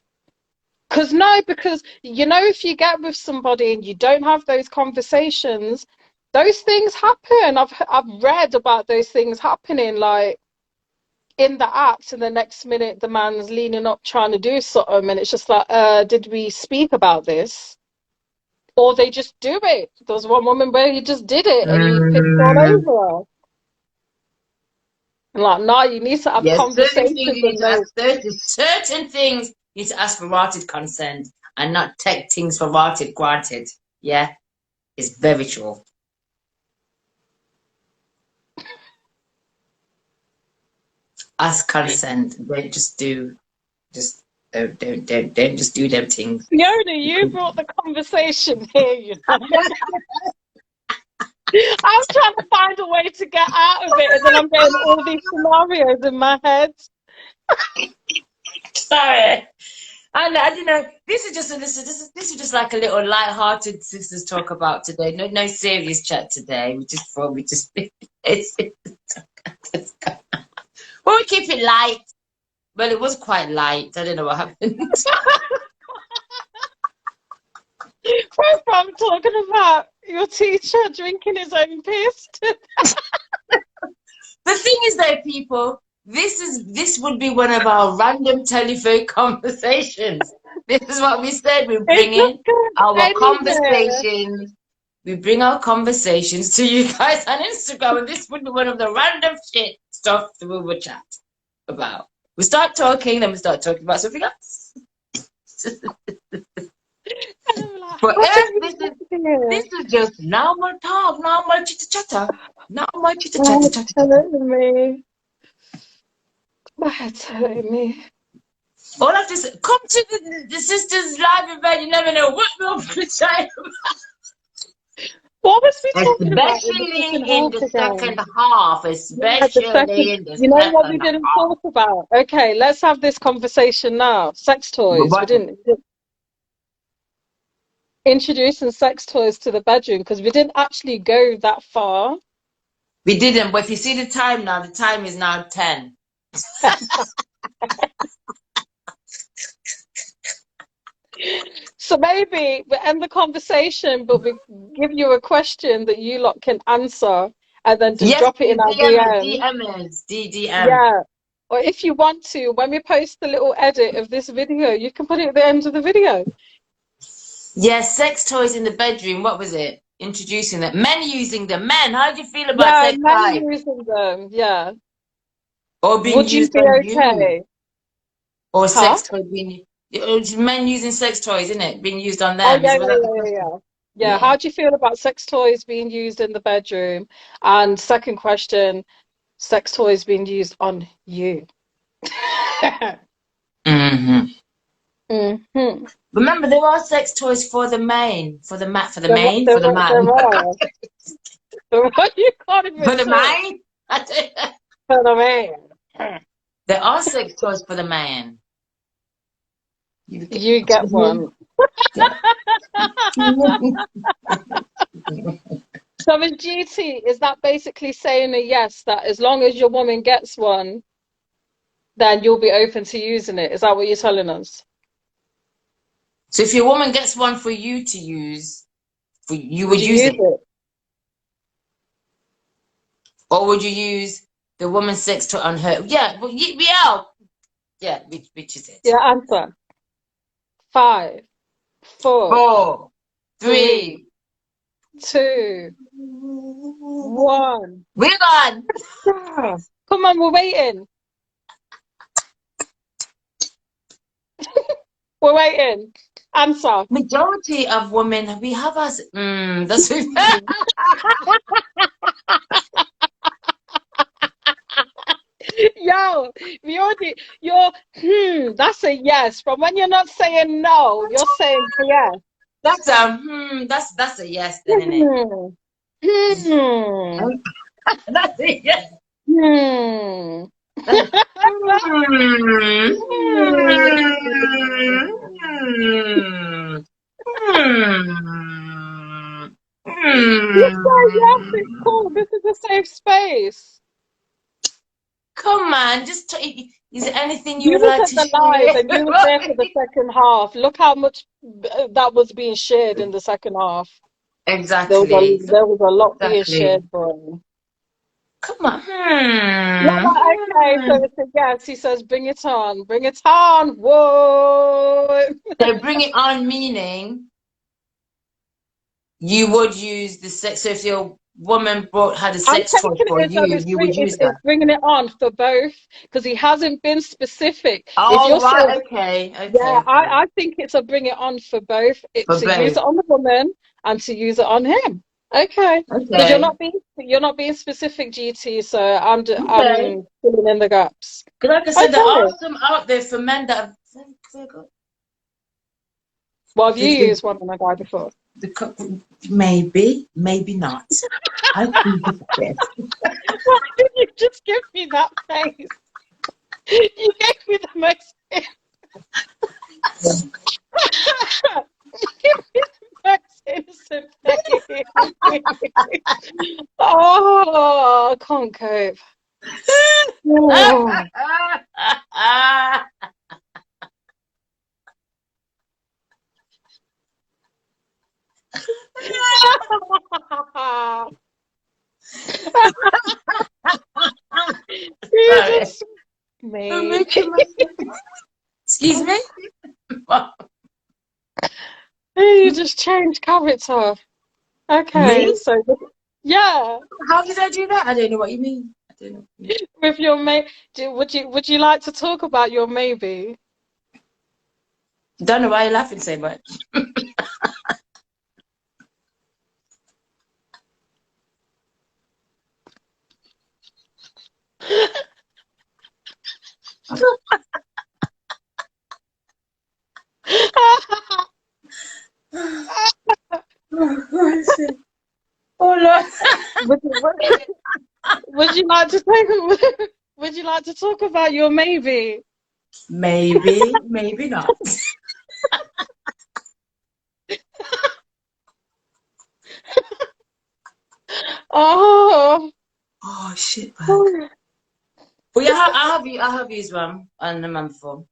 Because no, because you know, if you get with somebody and you don't have those conversations, those things happen. I've read about those things happening, like in the act, and the next minute the man's leaning up trying to do something, and it's just like, did we speak about this? Or they just do it. There was one woman where he just did it and he picked all Mm, over her. And like, no, you need to have yes, certain things conversations you need and to ask. know. Certain things you need to ask for rotted consent and not take things for rotted granted. Yeah, it's very true. Ask consent. Don't just do. Just don't just do them things. Fiona, you Because brought the conversation here, you know. I'm trying to find a way to get out of it, and then I'm getting all these scenarios in my head. sorry. I don't know. This is just like a little light-hearted sisters talk about today. No serious chat today. We just thought we just it's well we keep it light. Well, it was quite light. I don't know what happened. We're from talking about, your teacher drinking his own piss? The thing is, though, people, this would be one of our random telephone conversations. This is what we said. We It bring in just goes our anywhere. conversations. We bring our conversations to you guys on Instagram, and this would be one of the random shit stuff that we would chat about. We start talking, then we start talking about something else. And I'm like, For how did us, you this get here? is just normal talk, normal chitter chatter, normal chitter chatter Oh, chatter chatter. telling me. Telling me. All I have to say, come to the sisters live event. You never know what we'll be trying. What was we talking about in the Especially second in half the again? second half. Yeah, the Especially second. in the You know what we second didn't half. talk about? Okay, let's have this conversation now. Sex toys. We But didn't introducing sex toys to the bedroom because we didn't actually go that far. we didn't. But if you see the time now, the time is now 10. So maybe we end the conversation, but we give you a question that you lot can answer and then just Yes, drop it in please, our DM, DM. DMs, DDM. Yeah. Or if you want to, when we post the little edit of this video, you can put it at the end of the video. Yes, sex toys in the bedroom. What was it? Introducing them. Men using them. Men, how do you feel about Yeah, sex men toys? using them. Yeah. Or being Would you used be on you? okay? Or Huh? sex toys being men using sex toys, isn't it? Being used on Oh, them. yeah, Was yeah, that the yeah, yeah, question? yeah. Yeah, Yeah. how do you feel about sex toys being used in the bedroom? And second question, sex toys being used on you. Hmm. Hmm. Remember, there are sex toys for the main, for the mat, for the There, main, there, for the man, there are. There are. You can't for even the talk. main. For the man. There are sex toys for the man. You get, You get one. yeah. So with GT, is that basically saying a yes, that as long as your woman gets one, then you'll be open to using it? Is that what you're telling us? So if your woman gets one for you to use, you Would would you use use it, it? or would you use the woman's sex toy on her? Yeah, well, yeah, yeah. Which is it? Yeah, answer. 5, 4, 4, 3, 3. 2, 1. We're on. Yeah. Come on, we're waiting. We're waiting. Answer. Majority of women we have us. That's Yo, we already, that's a yes. From when you're not saying no, you're saying yes. that's a yes then, isn't it? Hmm. Hmm. That's a yes. Hmm. Hmm. You say yes, it's cool. This is a safe space. Come on, is there anything you You would was like at to the live share? and you was there for the second half. Look how much that was being shared in the second half. Exactly. There was a lot being Exactly. shared for him. Come on. Yeah, okay, so it's a yes. He says, bring it on. Bring it on. Whoa. So bring it on, meaning you would use the sex. So if your woman had a I'm sex toy taking for it as you, you would use it's that. bringing it on for both because he hasn't been specific. If Oh, you're saying, right. Okay. yeah, Okay. Okay. I think it's a bring it on for both. It's For to use both. it on the woman and to use it on him. Okay, because Okay. you're not being specific, GT. So Okay. I'm filling in the gaps. Because like I said, there are Okay. some out there for men that are very good. Well, have you The, used one on a guy before? maybe, maybe not. I think it's best. Why did you just give me that face? You gave me the most. You gave me the most innocent face. Oh, I can't cope. Oh. I'm Maybe. making myself. Excuse me? You just changed character. Okay, Me? so yeah, How did I do that? I don't know what you mean. I don't know. with your would you like to talk about your maybe? Don't know why you're laughing so much. Oh Lord. Would, would you like to talk? Would you like to talk about your maybe? Maybe, maybe not. Oh, Oh shit bag. Well, yeah, I have used one on the month before.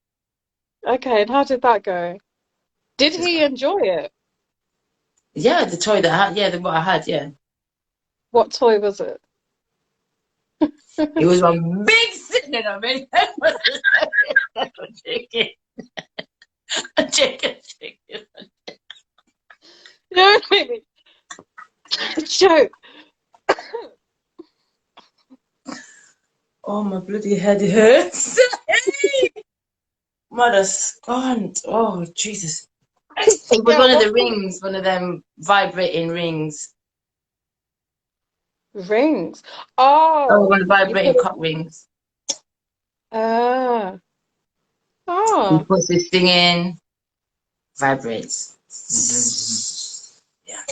okay. And how did that go? Did Just he enjoy it? yeah, the toy that I had, yeah, the what I had, yeah. What toy was it? It was one big sickening on me. Chicken. Chicken. No, maybe. Joke. Oh my bloody head hurts. Mother's gone. Oh Jesus. It was Yeah, one of what the rings, one of them vibrating rings. rings? Oh, Oh, one of the you put vibrating it. cock rings. Ah, He ah, puts this thing in, vibrates. Zzz. Yeah.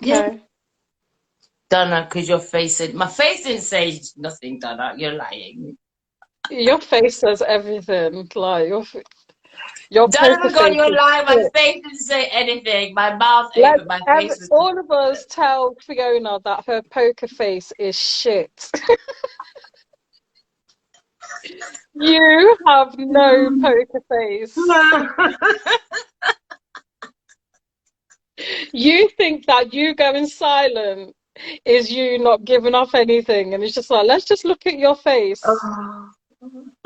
Yeah. okay. Donna, because your face said, my face didn't say nothing, Donna. You're lying. Your face says everything. Like your Donna, poker my God, face you're is lying. My shit. face didn't say anything. My mouth Let's open, my face was. all of us tell Fiona that her poker face is shit. You have no poker face. You think that you going silent is you not giving off anything, and it's just like, let's just look at your face. Oh,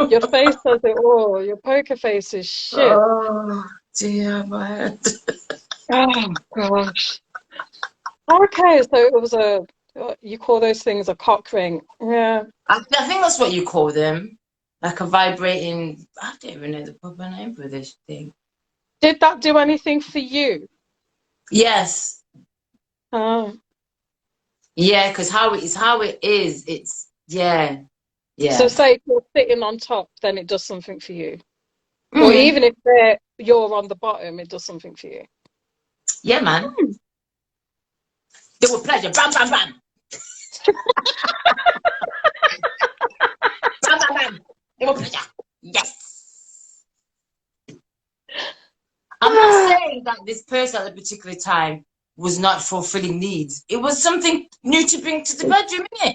Your face says it all. Your poker face is shit. oh, dear, man. Oh gosh. Okay, so it was a you call those things a cock ring. Yeah. I think that's what you call them. Like a vibrating, I don't even know the proper name for this thing. Did that do anything for you? Yes. Oh. Yeah, because how it is, it's, yeah, So yeah. say if you're sitting on top, then it does something for you. Or Mm, even if you're on the bottom, it does something for you. yeah, man. Hmm. It was pleasure. Bam, bam, bam. Bam, bam, bam. It was pleasure. Yes. I'm not saying that this person at a particular time was not fulfilling needs. It was something new to bring to the bedroom, innit?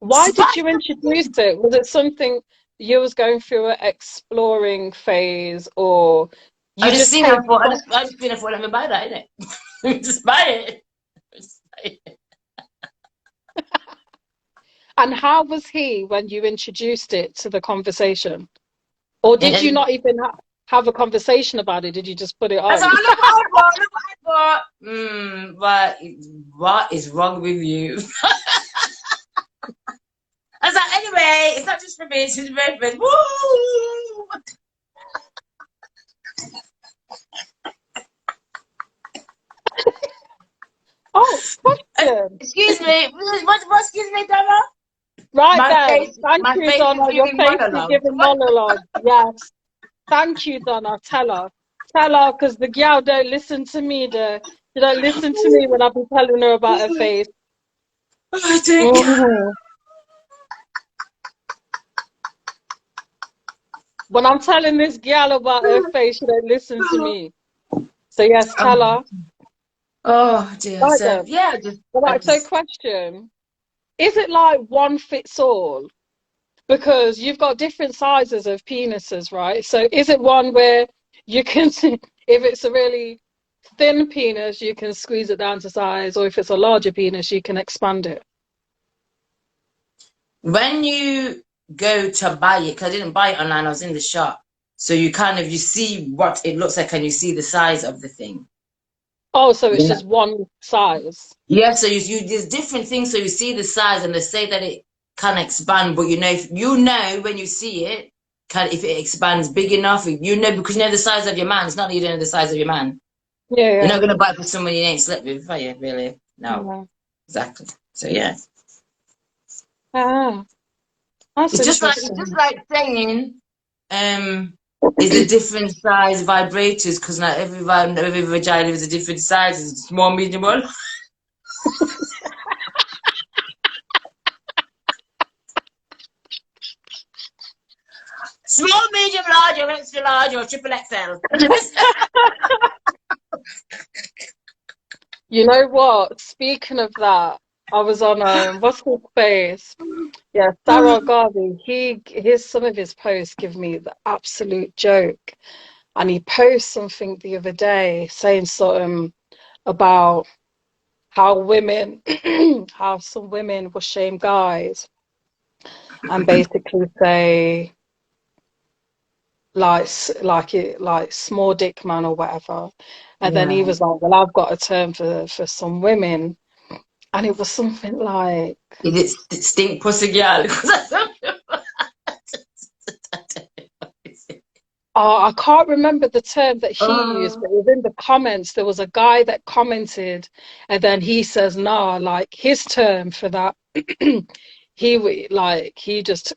Why did you introduce Spice. it? Was it something you was going through an exploring phase, or I you just just seen it came and thought, across? I just seen it and thought, let me buy that, innit? Just buy it. Just buy it. And how was he when you introduced it to the conversation? Or did you And not even have a conversation about it? Did you just put it I said, on? oh, look what I bought, look what I bought. What is wrong with you? I was like, anyway, it's not just for me, it's just for everybody. Woo! Oh, question. Excuse me, excuse me, Donna? Right then. Thank My you, face is Donna. Your giving face is monologue. giving monologue. Yes. Thank you, Donna. Tell her. Tell her, because the gal don't listen to me. She don't listen to me when I be telling her about her face. I think. Mhm. When I'm telling this gal about her face, she don't listen to me. So yes, tell Oh, her. oh dear. Right So then. yeah, All I right, so just. question. Is it like one fits all? Because you've got different sizes of penises, right? So is it one where you can, if it's a really thin penis, you can squeeze it down to size, or if it's a larger penis, you can expand it? When you go to buy it because I didn't buy it online. I was in the shop. So you see what it looks like and you see the size of the thing. Oh, so it's Yeah. just one size. Yeah, so there's different things. So you see the size and they say that it can expand, but if you know when you see it, if it expands big enough, because you know the size of your man. It's not that you don't know the size of your man. Yeah, You're yeah. not gonna buy it for someone you ain't slept with, are you? Really? No, Yeah. exactly. So yeah. Ah, that's It's just interesting. like saying, is the different size vibrators because not every vagina is a different size. It's small, medium, one. Small, medium, large, or extra large, or triple XL. You know what? Speaking of that, I was on what's his face? Yeah, Sarah Garvey. Some of his posts give me the absolute joke. And he posted something the other day saying something about how women, how some women will shame guys and basically say like small dick man or whatever. And then he Yeah. was like, "Well, I've got a term for some women," and it was something like, Is it stink pussy girl? oh, I can't remember the term that he used, Oh, but within the comments there was a guy that commented, and then he says, "Nah, like his term for that." He just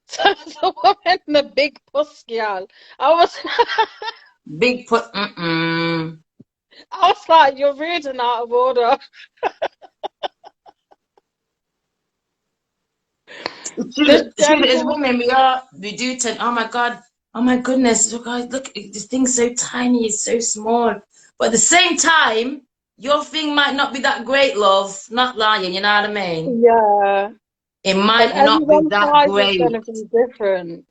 turns a woman in a big puss girl. I was big put. Mm-mm. I was like, "You're rude and out of order." This It's true that as gentleman, women, we do tend, oh my God, oh my goodness, look, this thing's so tiny, it's so small. But at the same time, your thing might not be that great, love. Not lying, you know what I mean? yeah, It and might not be everyone's that size is great. gonna be different.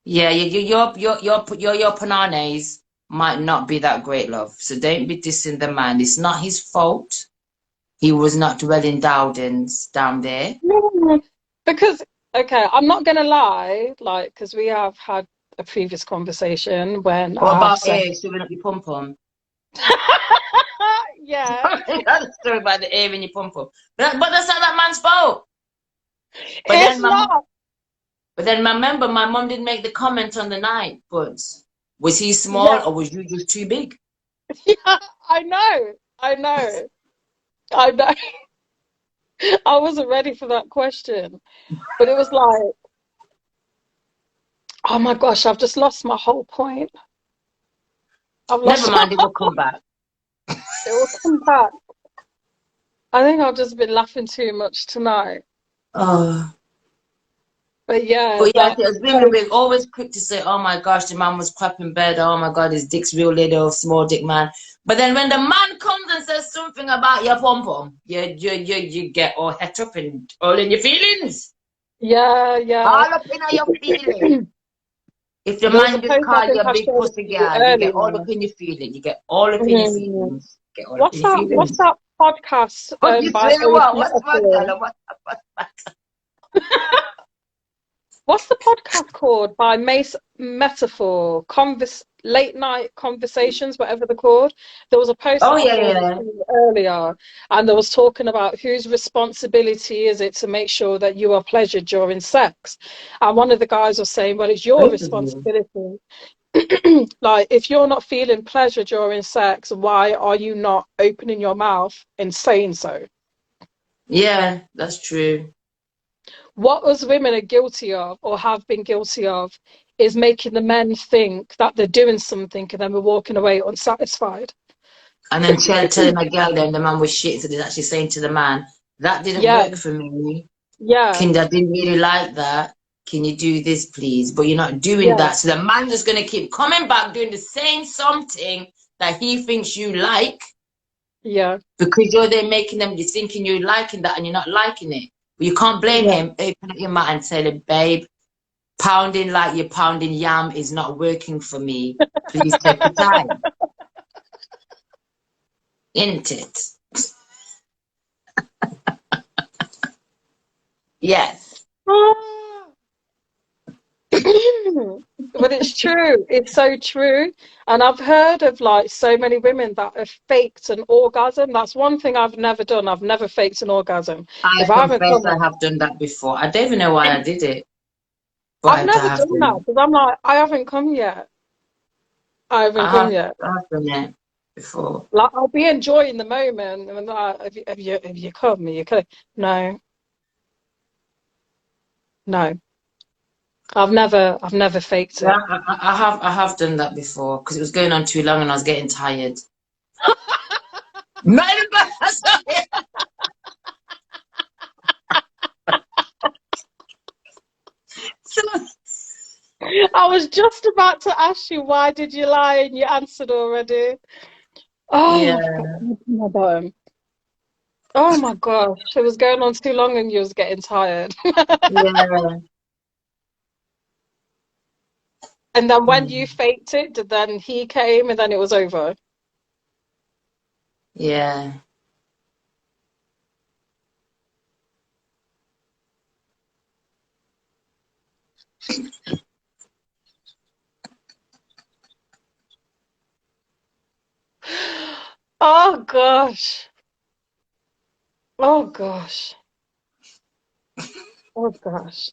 Yeah, your pananes might not be that great, love. So don't be dissing the man. It's not his fault. He was not well endowed and down there. Yeah. Because, okay, I'm not gonna lie, like, because we have had a previous conversation when What I have about said, air showing up your pum pum? yeah, That's a story about the air in your pum pum. But that's not that man's fault. But it's then not. remember, my mom didn't make the comment on the night. But was he small Yeah, or was you just too big? yeah, I know, I know. I wasn't ready for that question, but it was like, oh my gosh, I've just lost my whole point. I've Never lost. mind, it will come back. It will come back. I think I've just been laughing too much tonight. Oh. But yeah, But yeah, that as women, post, we're always quick to say, "Oh my gosh, the man was crap in bed. Oh my God, his dick's real little, small dick man." But then when the man comes and says something about your pom pom, you get all het up and all in your feelings, yeah, yeah. all up in your feelings. If the There was a man just post I call you think a I big shared with pussy you girl, you get all earlier. up in your feelings. You get all up in your Mm. feelings. Get all up in your What's feelings. that podcast What you by say? Old What? What's my Metaphor? girl? What? What's the podcast called by Mace Metaphor? Late night conversations, whatever they're called. There was a post Oh that I yeah, forwarded yeah. to you earlier, and there was talking about whose responsibility is it to make sure that you are pleasured during sex. And one of the guys was saying, well, it's your Both of you. responsibility. Like, if you're not feeling pleasure during sex, why are you not opening your mouth and saying so? Yeah, that's true. What us women are guilty of or have been guilty of is making the men think that they're doing something and then we're walking away unsatisfied. And then telling my girl then the man was shit, so they're actually saying to the man, that didn't Yeah, work for me. yeah, I didn't really like that. Can you do this, please? But you're not doing yeah, that. So the man's just gonna keep coming back doing the same something that he thinks you like yeah, because you're there making them just thinking you're liking that and you're not liking it. But you can't blame yeah. him. Open up your mouth and tell him, babe, pounding like you're pounding yam is not working for me. Please take your time. Isn't it? Yes. Ah. But it's true. It's so true. And I've heard of like so many women that have faked an orgasm. That's one thing I've never done. I've never faked an orgasm. I If I haven't confess come, I have done that before. I don't even know why I did it, I've but I never have done done that it. because I'm like, I haven't come yet. I haven't come yet. I have done it before. Like I'll be enjoying the moment, and like, have you come? You come? No, no. I've never faked Yeah, it. I have done that before because it was going on too long and I was getting tired. Not in a bad- sorry. So, I was just about to ask you why did you lie, and you answered already. Oh, I've got yeah, something about him. Oh my gosh, it was going on too long, and you was getting tired. yeah, And then when you mm, faked it, then he came, and then it was over. yeah. Oh gosh. Oh gosh. Oh gosh.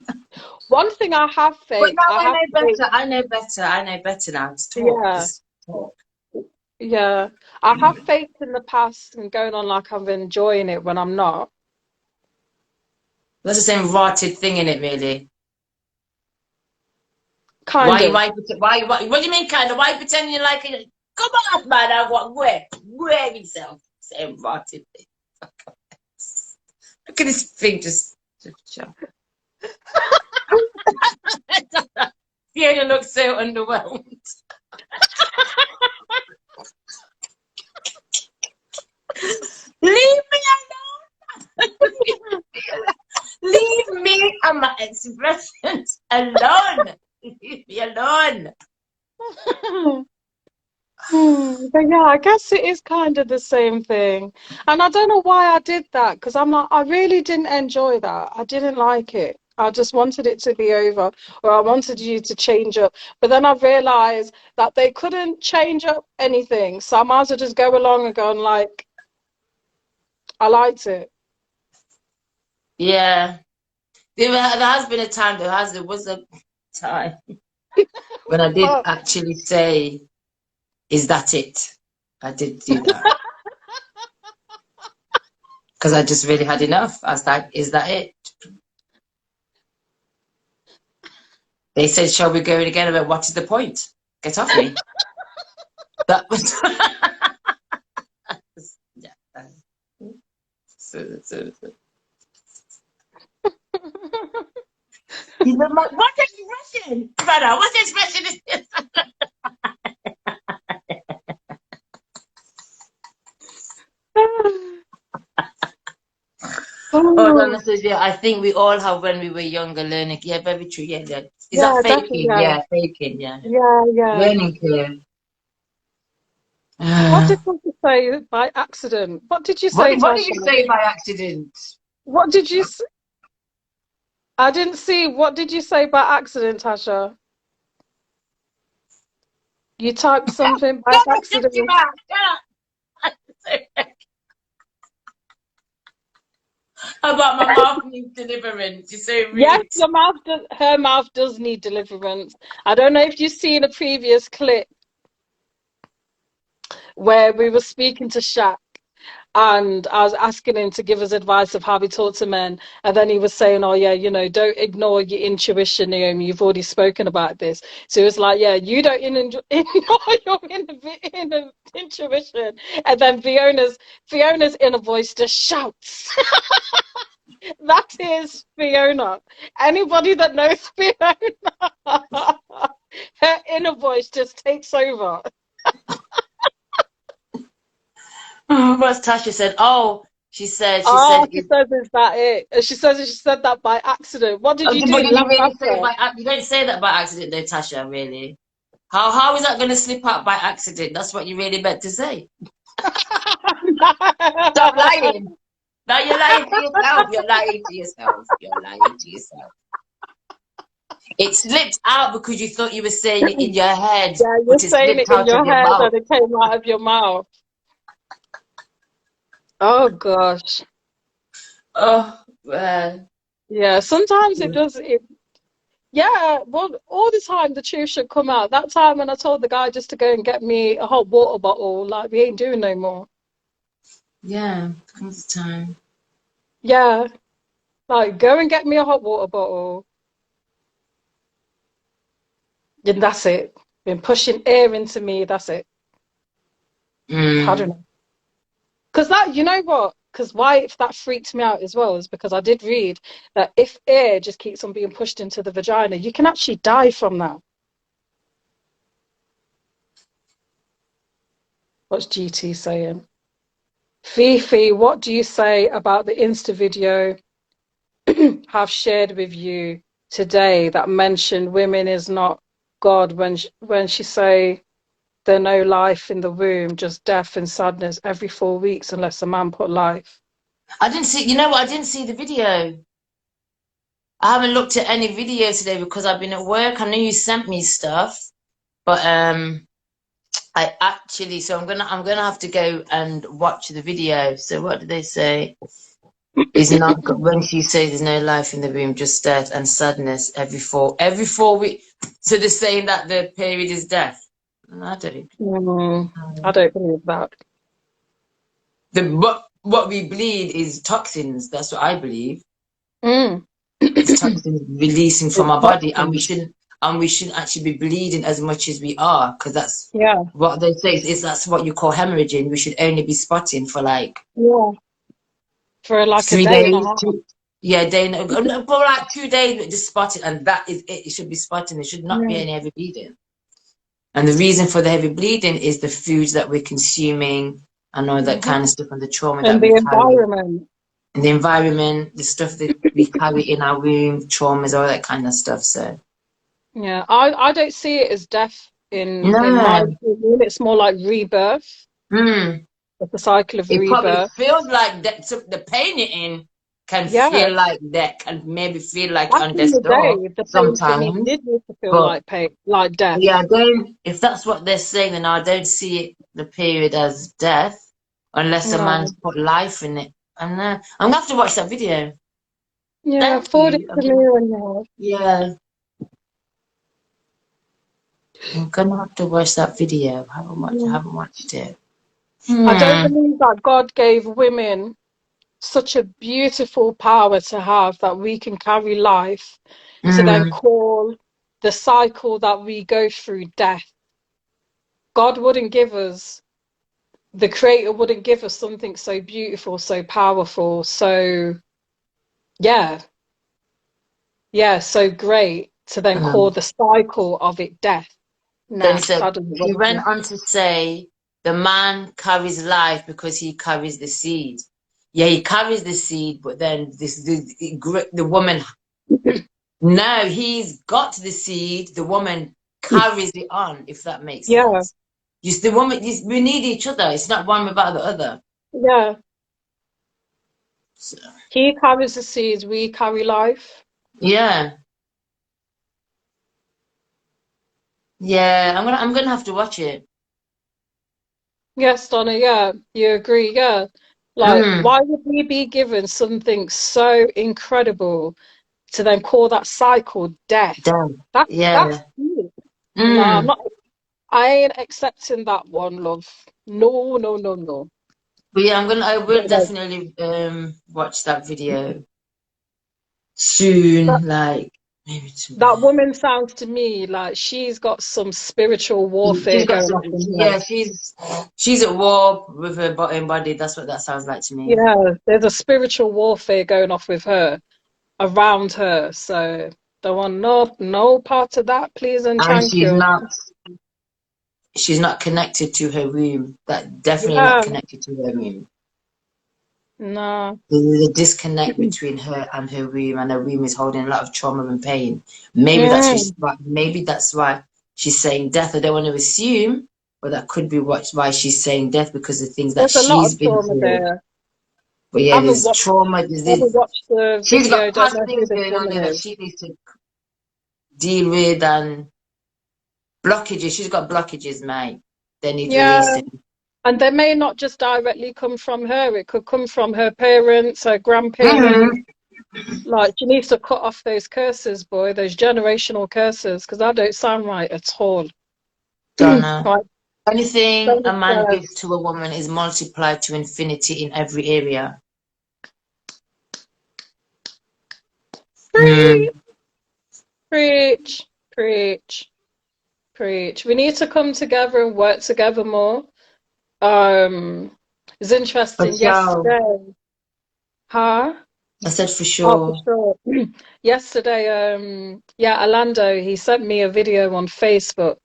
One thing I have But faked, now I I have know faked, better. I know better. I know better now. Just talk. yeah, Just talk. yeah. I have faked in the past and going on like I'm enjoying it when I'm not. That's the same rotted thing in it, really. Kind of. What do you mean, kind of? Why you pretending you like it? Come on, man. I want where yourself. Same rotted thing. Look at this thing just jump. Fiona looks so underwhelmed. Leave me alone. Leave me and my expressions alone. Leave me alone. But yeah, I guess it is kind of the same thing. And I don't know why I did that because I'm like, I really didn't enjoy that. I didn't like it. I just wanted it to be over, or I wanted you to change up. But then I realized that they couldn't change up anything. So I might as well just go along and go and like, I liked it. Yeah. There has been a time, there was a time when I did But actually say, is that it? I did do that. Because I just really had enough. I was like, is that it? They said, shall we go in again? About what is the point? Get off me. That was yeah. He's like, what expression? Brother, what expression is this? Oh, oh, Donna says, yeah, I think we all have when we were younger learning. Yeah, very true. Yeah, yeah. Is that yeah, definitely. faking? Yeah, Yeah, faking. Yeah. yeah, yeah. Learning curve. What did you say by accident? What did you say, What did you Tasha? say by accident? What did you I didn't see. What did you say by accident, Tasha? You typed something by Shut up, shut your accident. mouth. Shut up. About my mouth needs deliverance. You're so Yes, rude. her mouth does need deliverance. I don't know if you've seen a previous clip where we were speaking to Shaq and I was asking him to give us advice of how he talks to men. And then he was saying, oh, yeah, don't ignore your intuition, Naomi. You've already spoken about this. So it was like, yeah, you don't ignore your intuition. And then Fiona's inner voice just shouts. That is Fiona. Anybody that knows Fiona, her inner voice just takes over. What's Tasha said? Oh, she Oh, said, she says, is that it? And she said that by accident. What did oh, you but do? did you Laugh really say after? by, you don't say that by accident though, Tasha, really? How is that going to slip out by accident? That's what you really meant to say. Stop lying. Now you're lying to yourself. You're lying to yourself. You're lying to yourself. It slipped out because you thought you were saying it in your head, Yeah, you're but it saying slipped it in out of your your head mouth. and it came out of your mouth. Oh gosh. Oh, man. Yeah, sometimes it does it. Yeah, well, all the time the truth should come out. That time when I told the guy just to go and get me a hot water bottle, like we ain't doing no more. Yeah, comes the time. Yeah, like go and get me a hot water bottle, and that's it. Been pushing air into me, that's it. I don't Mm. know. Because that, you know what? Because why if that freaked me out as well is because I did read that if air just keeps on being pushed into the vagina, you can actually die from that. What's GT saying? Fifi, what do you say about the Insta video have shared with you today that mentioned women is not God when she say there no life in the womb, just death and sadness every 4 weeks unless a man put life. I didn't see, you know what? I didn't see the video. I haven't looked at any video today because I've been at work. I know you sent me stuff, but I actually, so I'm gonna have to go and watch the video. So what did they say? Is not when she says there's no life in the womb, just death and sadness every 4 weeks. So they're saying that the period is death. I don't. I don't believe that. What we bleed is toxins. That's what I believe. Mm. It's toxins releasing from It's our body, and we toxins. shouldn't actually be bleeding as much as we are, because that's Yeah, what they say is that's what you call hemorrhaging. We should only be spotting for like yeah. For like a three day and a days, half. yeah, day, for like 2 days, just spot it, and that is it. It should be spotting. There should not be Yeah. any heavy bleeding. And the reason for the heavy bleeding is the foods that we're consuming and all that Hmm. kind of stuff, and the trauma that And we the carry, environment. and the environment, the stuff that we carry in our womb, traumas, all that kind of stuff. So, Yeah, I don't see it as death in my no, opinion. It's more like rebirth. mm, It's a cycle of it probably rebirth. feels like that. So the pain you're in can Yeah, feel like that, can maybe feel like back in the understood day, the pain for me sometimes, did used to feel but like pain, like death. yeah, I don't. If that's what they're saying, then I don't see it, the period as death, unless a man's No. put life in it. And I'm gonna have to watch that video. Yeah, Thank forward it you. to me when you have. Yeah, I'm gonna have to watch that video. I Yeah. haven't watched it. I don't Hmm. believe that God gave women such a beautiful power to have that we can carry life to then Mm. call the cycle that we go through death. God wouldn't give us, the Creator wouldn't give us something so beautiful, so powerful, so, yeah, yeah, so great to then call Mm. the cycle of it death. Then Nah, so that doesn't he work for went me. on to say the man carries life because he carries the seed. Yeah, he carries the seed, but then the woman. No, he's got the seed. The woman carries it on, if that makes Yeah, sense. The woman, we need each other. It's not one without the other. yeah. So, He carries the seeds, we carry life. yeah, yeah. I'm gonna have to watch it. Yes, Donna, yeah, you agree, yeah. Like, Mm, why would we be given something so incredible to then call that cycle death? damn. That's Yeah. deep. No, I'm Mm. not, I ain't accepting that one, love. No, no, no, no. But yeah, I will Like, definitely watch that video that, soon. Like maybe that tomorrow. woman sounds to me like she's got some spiritual warfare She's got going some. off in her. Yeah, she's at war with her own body. That's what that sounds like to me. Yeah, there's a spiritual warfare going off with her, around her. So don't want no part of that, please and And thank you. she's not connected to her womb. That definitely not Yeah, connected to her womb. no. There's a disconnect between her and her womb is holding a lot of trauma and pain. Maybe Mm. maybe that's why she's saying death. I don't want to assume, but that could be why she's saying death, because of things that There's a lot of she's been trauma through. there. But yeah, Haven't there's watched trauma. There's haven't this, watched the she's video, got don't past know who things this going on woman there that is. she needs to deal with and blockages. She's got blockages, mate. They need Yeah. releasing. And they may not just directly come from her, it could come from her parents, her grandparents. Mm-hmm. Like, she needs to cut off those curses, boy, those generational curses, because that don't sound right at all. Donna. Right. Anything a So, man gives to a woman is multiplied to infinity in every area. preach, Mm. preach, preach, preach. We need to come together and work together more. It's For interesting. sure. Yesterday, huh? I said for Oh, for sure. sure. Yesterday, yeah, Orlando, he sent me a video on Facebook.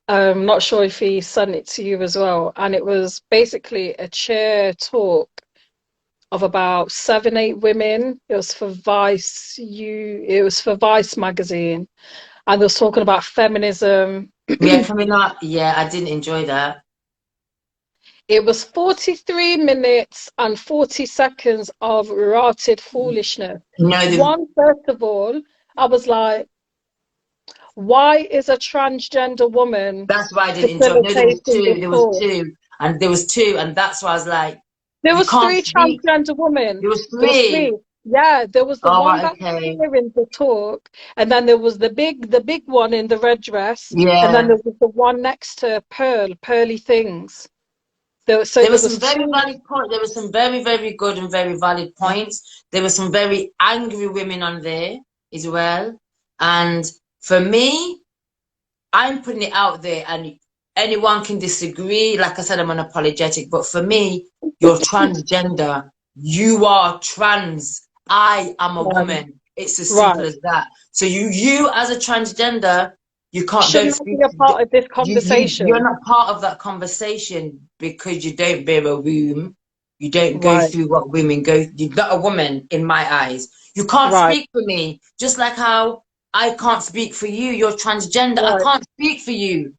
Not sure if he sent it to you as well. And it was basically a chair talk of about 7, 8 women. It was for Vice magazine. And they was talking about feminism. Yeah, coming up. Yeah, I didn't enjoy that. It was 43 minutes and 40 seconds of rotted foolishness. No, One, first of all, I was like, why is a transgender woman that's why I didn't enjoy. No, there was facilitating two. this There was talk? two, and there was two, and that's why I was like, There you was can't three speak. transgender women. There was There was three. three. Yeah, there was the Oh, one right, that was okay. hearing the talk, and then there was the big one in the red dress, and then Yeah. there was the one next to Pearly Things. So There were there some was very two. valid points. There were some very, very good and very valid points. There were some very angry women on there as well. And for me, I'm putting it out there, and anyone can disagree. Like I said, I'm unapologetic. But for me, you're transgender. You are trans. I am a Um, woman. It's as right. simple as that. So you as a transgender, you can't don't Shouldn't I speak. be a part of this You're conversation? not part of that conversation because you don't bear a womb. You don't go Right, through what women go. You're not a woman in my eyes. You can't right, speak for me. Just like how I can't speak for you. You're transgender. I right, can't speak for you.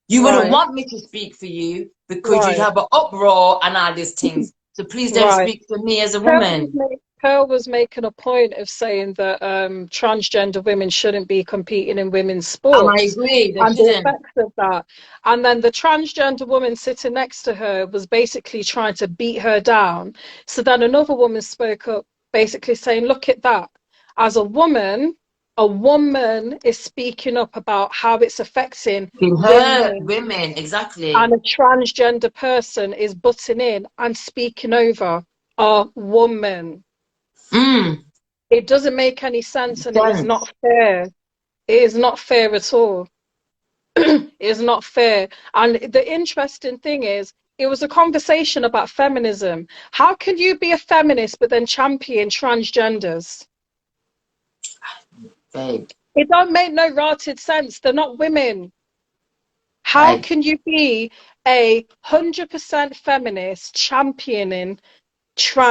You wouldn't right, want me to speak for you because you'd right, have an uproar and all these things. So please don't right. speak for me as a Pearl was, woman. Pearl was making a point of saying that transgender women shouldn't be competing in women's And I sports agree, they and the shouldn't. effects of that. And then the transgender woman sitting next to her was basically trying to beat her down. So then another woman spoke up, basically saying, look at that. As a woman is speaking up about how it's affecting Being hurt, women, women, and exactly. a transgender person is butting in and speaking over a woman. Mm, It doesn't make any sense, and it is sense. not fair. It is not fair at all. It is not fair. And the interesting thing is, it was a conversation about feminism. How can you be a feminist but then champion transgenders? Babe, It don't make no rotted sense. They're not women. How babe. can you be 100% feminist championing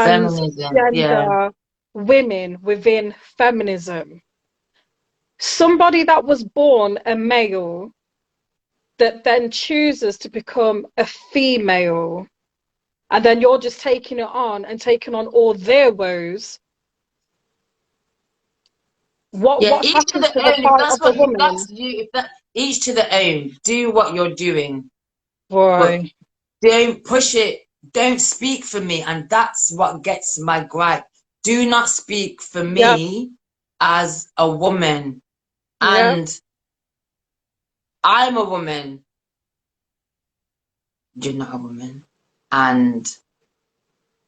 Feminism, yeah. transgender women within feminism? Somebody that was born a male that then chooses to become a female, and then you're just taking it on and taking on all their woes. Yeah, What's each to happened the to the own. If fight that's of the what, if that's woman? you, if that each to the own. Do what you're doing, but Boy, don't push it. Don't speak for me, and that's what gets my gripe. Do not speak for yep, me as a woman, yep, and I'm a woman. You're not a woman, and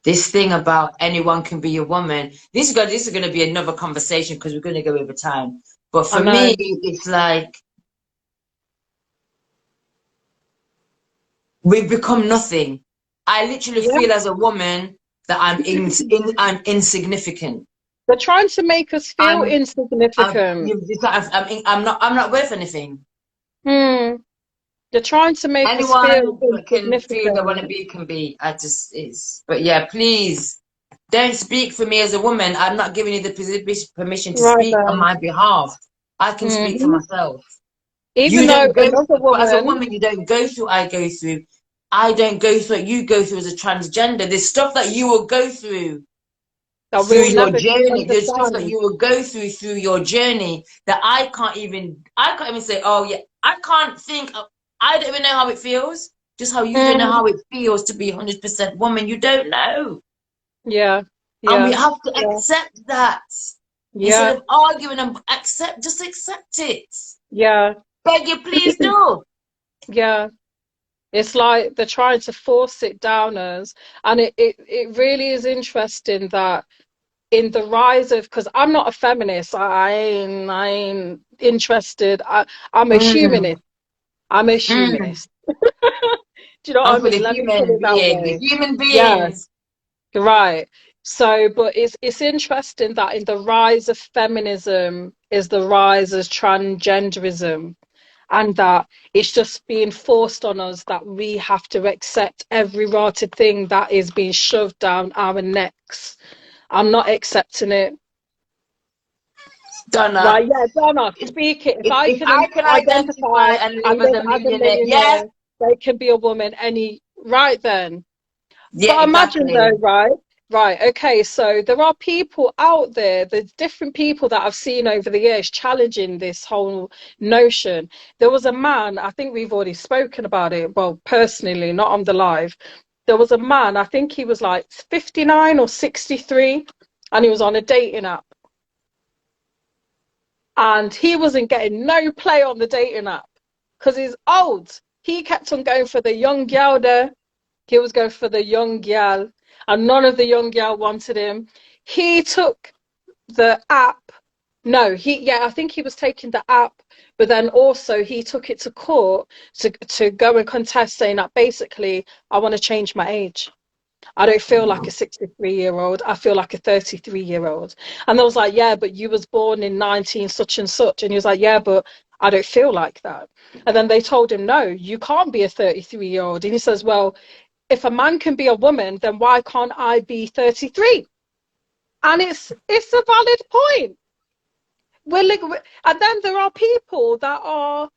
this thing about anyone can be a woman. This is going to be another conversation because we're going to go over time. But I for me, know. it's like we've become nothing. I literally Yeah, feel as a woman that I'm insignificant. they're trying to make us feel I'm insignificant. I'm not worth anything. Hmm. They're trying to make us feel Anyone that can feel they want to insignificant. be can be. I just is. But yeah, please don't speak for me as a woman. I'm not giving you the permission to Right speak on then. my behalf. I can speak for Hmm. myself. You Even don't though go another as a woman, woman. You don't go through. I go through. I don't go through what you go through as a transgender. There's stuff that you will go through that through we'll your never journey, the stuff that understand. you will go through your journey that I can't even say, oh yeah, I can't think of, I don't even know how it feels. Just how you don't know Mm, how it feels to be 100% woman. You don't know. yeah, And we yeah, have to yeah, accept that. Instead yeah, of arguing and just accept it. yeah, Beg you, please do. yeah. It's like they're trying to force it down us. And it really is interesting that in the rise of, because I'm not a feminist, I ain't interested. I'm a Mm, humanist. I'm a mm. humanist. Do you know I'm what I for the mean? Let me put human it that being, the way. human Yeah, beings. right. So, but it's interesting that in the rise of feminism is the rise of transgenderism, and that it's just being forced on us that we have to accept every rotted thing that is being shoved down our necks. I'm not accepting it. Donna. Right, yeah, Donna, If, speak it. If if, I if can I can identify identify and live and as live a as a millionaire, yes, millionaire, they can be a woman any right then. yeah, But imagine exactly. though, right? Right, okay, so there are people out there, there's different people that I've seen over the years challenging this whole notion. There was a man, I think we've already spoken about it, well, personally, not on the live. There was a man, I think he was like 59 or 63, and he was on a dating app. And he wasn't getting no play on the dating app because he's old. He kept on going for the young girl there. He was going for the young gal, and none of the young gal wanted him. He took the app. No, I think he was taking the app, but then also he took it to court to go and contest, saying that basically I want to change my age. I don't feel like a 63-year-old. I feel like a 33-year-old. And I was like, yeah, but you was born in 19 such and such. And he was like, yeah, but I don't feel like that. And then they told him, no, you can't be a 33-year-old. And he says, well, if a man can be a woman, then why can't I be 33? And it's a valid point. And then there are people that are,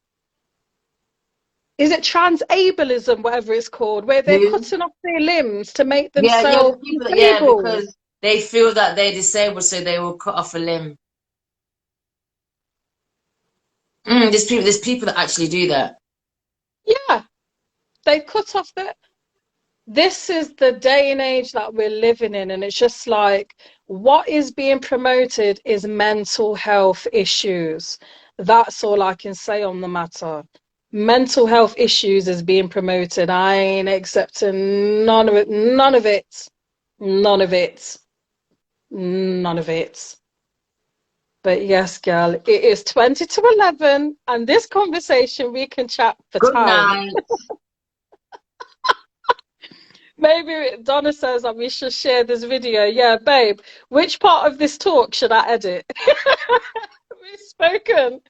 is it transableism, whatever it's called, where they're Who? cutting off their limbs to make Yeah, yeah, the themselves people that, yeah, disabled. because they feel that they're disabled, so they will cut off a limb. There's people that actually do that. Yeah, they cut off the. This is the day and age that we're living in, and it's just like what is being promoted is mental health issues. That's all I can say on the matter. Mental health issues is being promoted. I ain't accepting none of it, none of it, none of it, none of it. But yes, girl, it is 20 to 11, and this conversation we can chat for Good time. night. Maybe Donna says that we should share this video. Yeah, babe, which part of this talk should I edit? We've spoken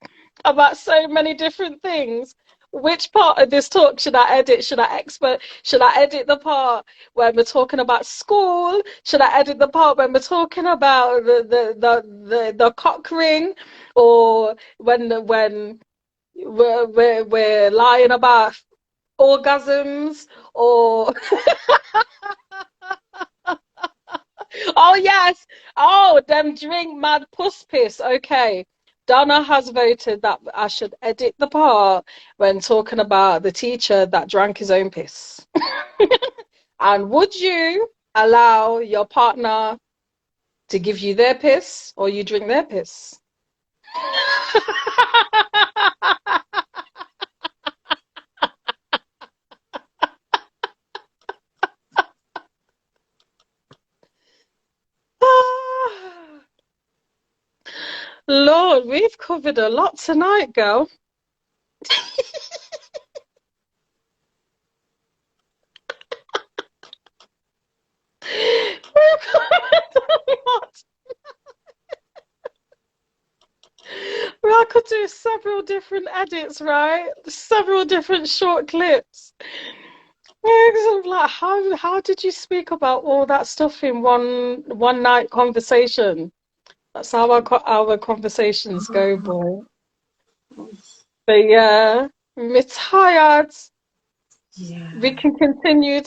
about so many different things. Which part of this talk should I edit? Should I edit the part when we're talking about school? Should I edit the part when we're talking about the cock ring? Or when we're lying about orgasms? Or oh yes. Oh, them drink mad puss piss. Okay. Donna has voted that I should edit the part when talking about the teacher that drank his own piss. And would you allow your partner to give you their piss or you drink their piss? Lord, we've covered a lot tonight, girl. We've covered a lot. Well, I could do several different edits, right? Several different short clips. Yeah, 'cause I'm like, how did you speak about all that stuff in one night conversation? That's how our conversations go, boy. But yeah, I'm tired. Yeah. We can continue.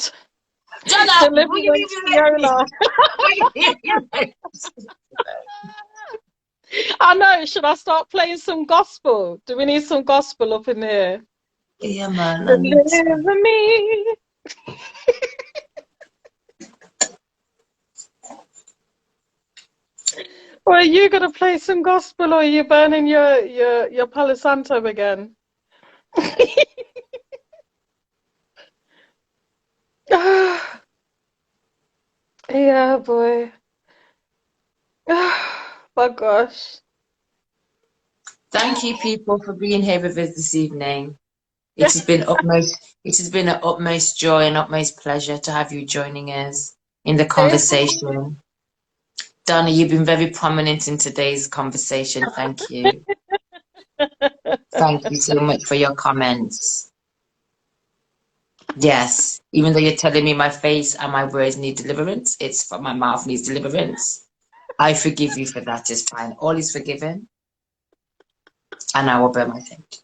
Donna, will you leave Deliverance, me alone? Fiona. Will you leave me alone? I know. Should I start playing some gospel? Do we need some gospel up in here? Yeah, man, I need to. Deliver me. Or are you gonna play some gospel, or are you burning your Palo Santo again? Yeah, boy. My gosh. Thank you, people, for being here with us this evening. It has been an utmost joy and utmost pleasure to have you joining us in the conversation. Donna, you've been very prominent in today's conversation. Thank you. Thank you so much for your comments. Yes, even though you're telling me my face and my words need deliverance, it's for my mouth needs deliverance. I forgive you for that. It's fine. All is forgiven, and I will bear my tent.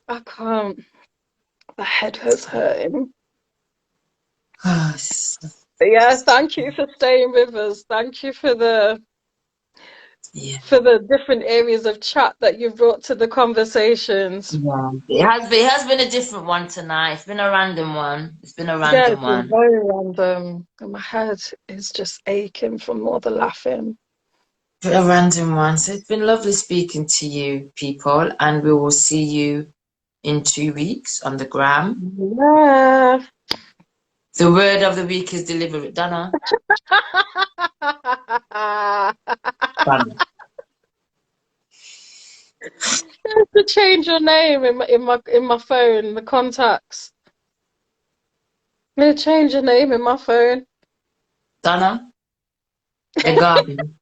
I can't. My head was hurting. But yeah, thank you for staying with us. Thank you for the Yeah. different areas of chat that you brought to the conversations. Yeah. It has been a different one tonight. It's been a random one. It's been a Yeah, random it's been one. very random. And my head is just aching from all the laughing. A random one. So it's been lovely speaking to you, people, and we will see you in 2 weeks on the gram. Yeah. The word of the week is deliberate. Donna. Donna. I have to change your name in my phone, the contacts. I'm gonna change your name in my phone. Donna. The garden.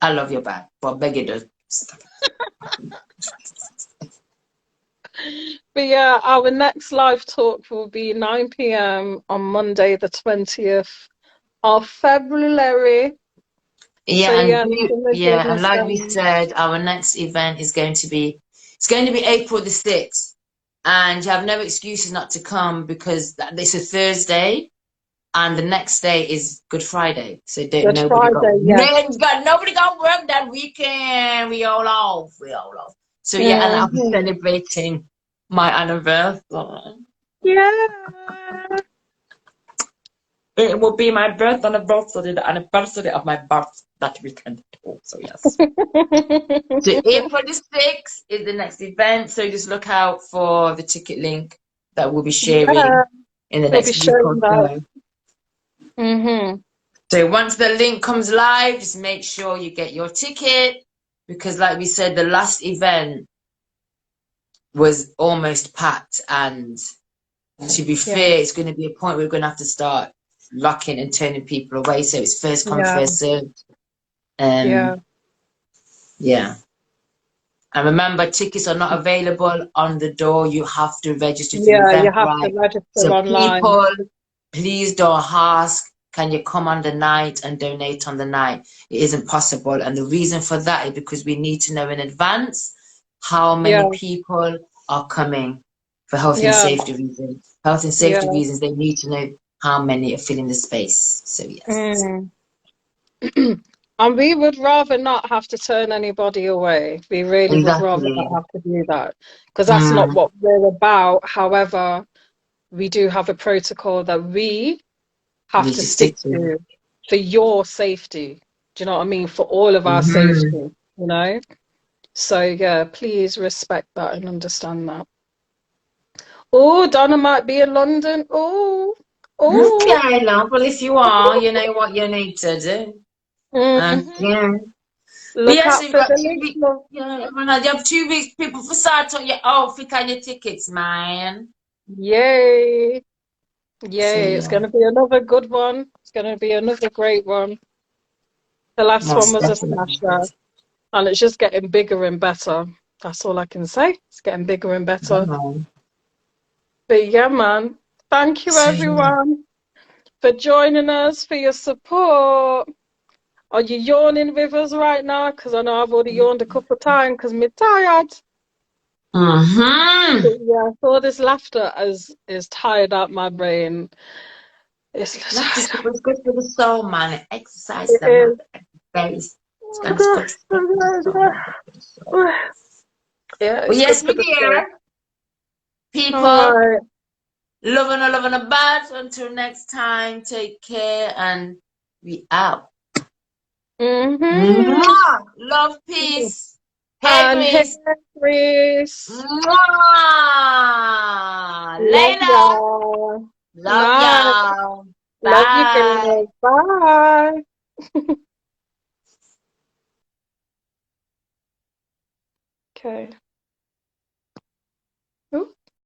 I love your back, but beg you don't stop. But yeah, our next live talk will be 9 p.m. on Monday, the 20th of February. So Yeah, yeah, gonna give and us like we said, our next event is going to be April the 6th. And you have no excuses not to come because it's a Thursday and the next day is Good Friday. So don't Good nobody got Friday, yeah. nobody got work that weekend. We all off. We all off. So yeah, and I'll be Mhm. celebrating my anniversary. Yeah. It will be my birth anniversary, the anniversary of my birth that weekend. So yes. So April the 6th is the next event. So just look out for the ticket link that we'll be Yeah, sharing in the we'll be next week sharing or that. so. Mm-hmm. So once the link comes live, just make sure you get your ticket because like we said, the last event was almost packed, and to be Yeah, fair, it's going to be a point where we're going to have to start locking and turning people away. So it's first come, yeah, first served. yeah, Yeah. And remember, tickets are not available on the door. You have to register through yeah. You have to Eventbrite. register So online. people, please don't ask, can you come on the night and donate on the night? It isn't possible. And the reason for that is because we need to know in advance how Yeah, many people are coming for health and yeah, safety reasons. Health and yeah. safety reasons, they need to know how many are filling the space. So yes. Mm. And we would rather not have to turn anybody away. We really would rather not Exactly. have to do that because that's not Mm, what we're about. However, we do have a protocol that we have need to to stick stick to. to for your safety. Do you know what I mean? For all of our safety, Mm-hmm. you know? So yeah, please respect that and understand that. Oh, Donna might be in London. Oh, oh. Okay, love. Well, if you are, you know what you need to do. Hmm. Okay. But Look yes, out you've for got the 2 weeks. link. Love. Yeah, everyone has. You have 2 weeks, people, for start on your outfit and your tickets, man. Yay. So Yay. It's yeah, going to be another good one. It's going to be another great one. The last one most was a definitely. smasher, and it's just getting bigger and better. That's all I can say. It's getting bigger and better. Wow. But yeah, man. Thank you, So yeah. everyone, for joining us, for your support. Are you yawning with us right now? Because I know I've already yawned a couple of times because I'm tired. Mm-hmm. Yeah, so all this laughter is tired out my brain. It's Laughter is tired. good, it's good for the soul, man. Exercise It the mouth. is. Exercise. It's Oh good, it's good, gosh. it's good for the soul, man. Good for the soul. Yeah, Well, it's good yes, for me the soul. dear. All People, right. loving a bad. Until next time, take care and we out. Mm-hmm. Mwah! Love, peace. Hey, And hey, Grace. Chris. Mwah! Love Later. y'all. Love Night. y'all. Love you, Bye. girls. Bye. Okay.